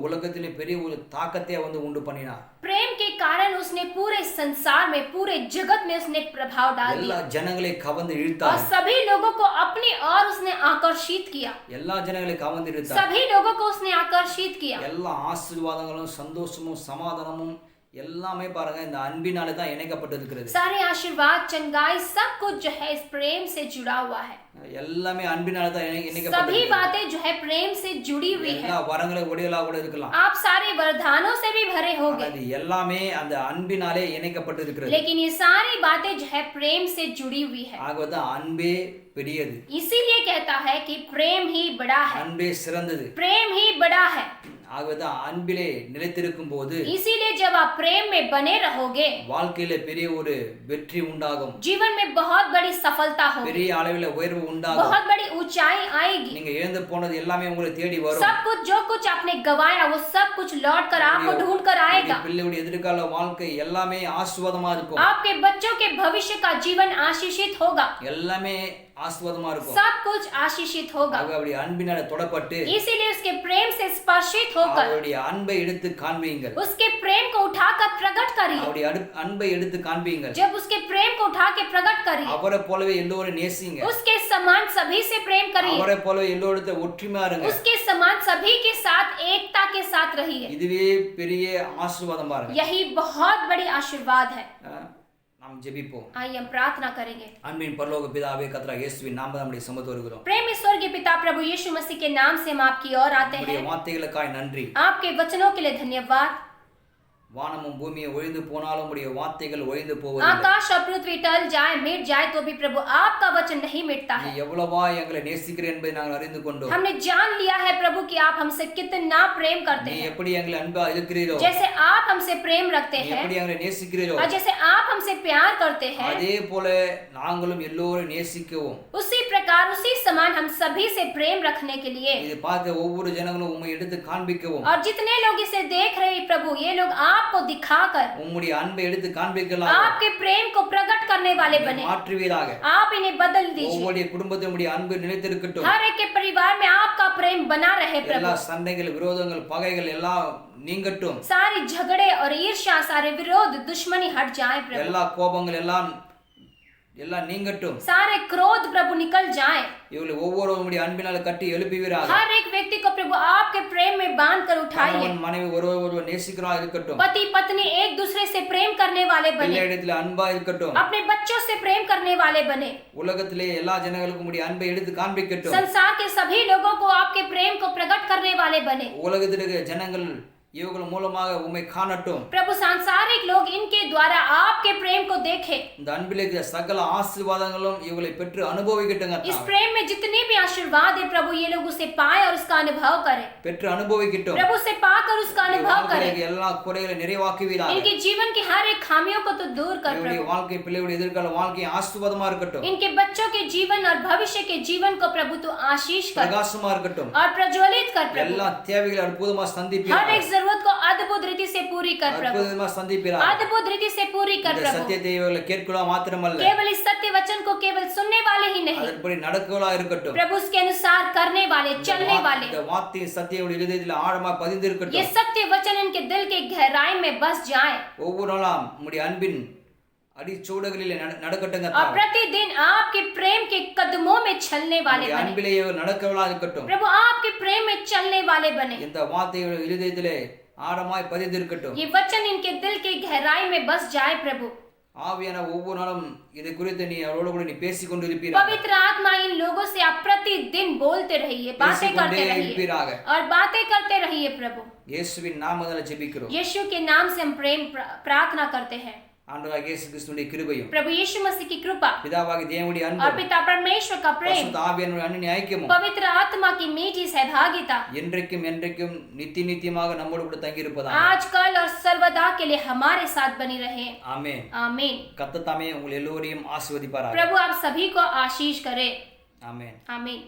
உலகத்திலே பெரிய ஒரு தாக்கத்தை வந்து உண்டு பண்ணினார். प्रेम के कारण उसने पूरे संसार में, पूरे जगत में उसने प्रभाव डाल எல்லா दिया ஜனங்களை கவர்ந்து और இழுத்தார். सभी लोगों को अपनी ओर उसने आकर्षित किया, எல்லா ஜனங்களை கவர்ந்து இழுத்தார். सभी लोगों को उसने आकर्षित किया। எல்லா ஆசீர்வாதங்களும் சந்தோஷமும் சமாதானமும் எல்லாமே பாருங்க இந்த அன்பினாலே தான் இணைக்கப்பட்டிருக்கிறது. सारे आशीर्वाद, चंगाई, सब कुछ जो है इस प्रेम से जुड़ा हुआ है। எல்லாமே அன்பினாலே தான் सभी இணைக்கப்பட்டிருக்கிறது. बातें जो है प्रेम से जुड़ी हुई है। எல்லா வரங்களை உடையலா கூட இருக்கலாம், आप सारे वरदानों से भी भरे होंगे, அது எல்லாமே அந்த அன்பினாலே இணைக்கப்பட்டிருக்கிறது. लेकिन ये सारी बातें जो है प्रेम से जुड़ी हुई है। ஆகவே தான் அன்பே பெரியது, इसीलिए कहता है कि प्रेम ही बड़ा है, அன்பே சிறந்தது. प्रेम ही बड़ा है। ஆகவே தான் அன்பிலே நிலைத்திருக்கும் போது इसीलिए जब आप प्रेम में बने रहोगे, வாழ்க்கையில பெரிய ஒரு வெற்றி உண்டாகும், जीवन में बहुत बड़ी सफलता होगी, பெரிய அளவில் உயர்வு உண்டாகும். बहुत बड़ी ऊंचाई आएगी। நீங்க இழந்து போனது எல்லாமே உங்களை தேடி வரும். सब कुछ जो कुछ आपने गवाया वो सब कुछ लौट कर आपको ढूंढ कर आएगा। பிள்ளையுடைய எதிர்கால வாழ்க்கை எல்லாமே ஆசீர்வாதமா இருக்கும், आपके बच्चों के भविष्य का जीवन आशीषित होगा, எல்லாமே ஆசீர்வாதமா இருக்கும். सब कुछ आशीषित होगा। ஆகவே அப்படி அன்பினால தொடப்பட்டு इसीलिए उसके प्रेम से स्पर्शित होकर அவருடைய அன்பை எடுத்து காண்பீங்கள், उसके प्रेम को उठाकर प्रकट करिए। அவருடைய அன்பை எடுத்து காண்பீங்கள். जब उसके प्रेम को उठा के प्रकट करिए, அவரை போலவே எல்லோரும் நேசிங்க, उसके समान सभी से प्रेम करिए, அவரை போலவே எல்லோருடைய ஒற்றுமையா இருங்க. उसके समान सभी के साथ एकता के साथ रहिए। இதுவே பெரிய ஆசீர்வாதம் பாருங்க. यही बहुत बड़ी आशीर्वाद है। நாம் ஜெபிப்போம். आइए हम प्रार्थना करेंगे। அன்பின் பரலோக பிதாவே, கர்த்தராகிய இயேசுவின் நாமத்தில் நம்முடைய சமூகத்தில் வருகிறோம். प्रेम स्वर्गीय पिता प्रभु यीशु मसीह के नाम से हम आपकी ओर आते உம்முடைய हैं। வார்த்தைகளுக்காய் நன்றி. आपके वचनों के लिए धन्यवाद। வானமும் பூமியும் ஒழிந்து போனாலும் உம்முடைய வார்த்தைகள் ஒழிந்து போவதில்லை. आकाश और पृथ्वी टल जाए, मिट जाए, तो भी प्रभु आपका वचन नहीं मिटता நீ है। எவ்வளவா எங்களை நேசிக்கிறீர் என்பதை நாங்கள் அறிந்து கொண்டோம். हमने जान लिया है प्रभु कि आप हमसे कितना प्रेम करते நீ हैं। எப்படி எங்களை அன்பா இருக்கிறீரோ, जैसे आप हमसे प्रेम रखते நீ हैं எப்படி எங்களை நேசிக்கிறீரோ, और जैसे आप हमसे प्यार करते हैं, அதே போல நாங்களும் எல்லோரும் நேசிக்கவும், उसी प्रकार उसी समान हम सभी से प्रेम रखने के लिए, இது பார்த்த ஒவ்வொரு ஜனங்களும் உம்மை எடுத்து காண்பிக்கவும், और जितने लोग इसे देख रहे हैं प्रभु, ये लोग आपको दिखाकर உம்முடைய அன்பை எடுத்து காண்பிக்கலாம், आपके प्रेम को प्रकट करने वाले बने। மாற்றுவீராக. आप इन्हें बदल दीजिए। ஒவ்வொரு குடும்பத்தில் உம்முடைய அன்பு நிலைத்திருக்கட்டும். हर एक के परिवार में आपका प्रेम बना रहे எல்லா प्रभु। சண்டைகள், விரோதங்கள், பகைகள் எல்லாம் நீங்கட்டும். सारे झगड़े और ईर्ष्या, सारे विरोध, दुश्मनी हट जाए प्रभु। எல்லா கோபங்கள் எல்லாம் எல்லாம் நீங்கட்டும். सारे क्रोध प्रभु निकल जाए। இவங்களை ஒவ்வொருவரும் உம்முடைய அன்பினால் கட்டி எழுப்புவீராக. हर एक व्यक्ति को प्रभु आपके प्रेम में बांध कर उठाइए। கணவன் மனைவி ஒருவர் நேசிக்கிறவா இருக்கட்டும். पति पत्नी एक दूसरे से प्रेम करने वाले बने। பிள்ளைகளிடத்தில் அன்பா இருக்கட்டும். अपने बच्चों से प्रेम करने वाले बने। உலகத்திலே எல்லா ஜனங்களுக்கும் உம்முடைய அன்பை எடுத்து காண்பிக்கட்டும். संसार के सभी लोगों को आपके प्रेम को प्रकट करने वाले बने। உலகத்தில் இருக்கிற ஜனங்கள் இவர்கள் மூலமாக உம்மை காணட்டும். प्रभु सांसारिक लोग इनके द्वारा आपके प्रेम को देखें। இந்த அன்பிலே இருக்கிற சகல ஆசீர்வாதங்களும் இவங்களை பெற்று அனுபவிக்கட்டுங்க. इस प्रेम में जितने भी आशीर्वाद है प्रभु ये लोग उसे पाए और उसका अनुभव करें। பெற்று அனுபவிக்கட்டும். प्रभु से पाकर उसका अनुभव करें। எல்லா குறைகளை நிறைவாக்குவீராக. इनके जीवन की हर एक खामियों को तो दूर कर இவருடைய प्रभु। வாழ்க்கை பிள்ளைகளுடைய எதிர்கால வாழ்க்கை ஆசீர்வாதமா இருக்கட்டும். इनके बच्चों के जीवन और भविष्य के जीवन को प्रभु तो आशीष कर பிரகாசமா இருக்கட்டும். और प्रज्वलित कर प्रभु। எல்லா தேவைகளை அற்புதமா हर சந்திப்பீராக. एक जरूरत को अद्भुत रीति से पूरी कर प्रभु। அற்புதமா சந்திப்பீராக. अद्भुत रीति से पूरी कर இந்த प्रभु। சத்தியத்தை இவர்கள் கேட்கலாம் மாத்திரமல்ல, केवल इस सत्य वचन को केवल सुनने वाले ही नहीं அதன்படி நடக்கவா இருக்கட்டும். प्रभु उसके अनुसार करने वाले चलने वाले। இந்த வார்த்தையின் சத்தியம் இருதயத்தில் ஆழமா ये பதிந்திருக்கட்டும். सत्य वचन इनके दिल के गहराई में बस जाए ஒவ்வொரு நாளும் உம்முடைய அன்பின் அடிச்சூடுகளிலே நடக்கட்டுங்க. और प्रतिदिन आपके प्रेम के कदमों में चलने वाले உம்முடைய बने। அன்பிலே இவர்கள் நடக்கவா இருக்கட்டும். प्रभु आपके प्रेम में चलने वाले बने। இந்த வார்த்தைகள் இருதயத்திலே ஆழமாய் பதிந்திருக்கட்டும். ये वचन इनके दिल की गहराई में बस जाए प्रभु। ஆவியான ஒவ்வொரு நாளும் இது குறித்து நீ அவரோடு கூட நீ பேசிக் கொண்டிருப்பீராக. पवित्र आत्मा इन लोगों से आप प्रतिदिन बोलते रहिए, बातें करते रहिए और बातें करते रहिए प्रभु। இயேசுவின் நாமத்தில் ஜெபிக்கிறோம். यीशु के नाम से हम प्रेम प्रार्थना करते हैं। ஆண்டவராகிய இயேசு கிறிஸ்துவின் கிருபையும் प्रभु यीशु मसीह की कृपा பிதாவாகிய தேவனுடைய और அன்பும் पिता परमेश्वर का प्रेम பரிசுத்த ஆவியானவருடைய அன்பின் ஐக்கியமும் पवित्र आत्मा की मीठी सहभागिता என்றைக்கும் என்றைக்கும் நித்திய நித்தியமாக நம்மோடு கூட தங்கி இருப்பதாக. आज कल और सर्वदा के लिए हमारे साथ बनी रहे। ஆமென். आमीन। கர்த்தர் தாமே உங்கள் எல்லோரையும் ஆசீர்வதிப்பாராக. प्रभु आप सभी को आशीष करे। ஆமென். आमीन।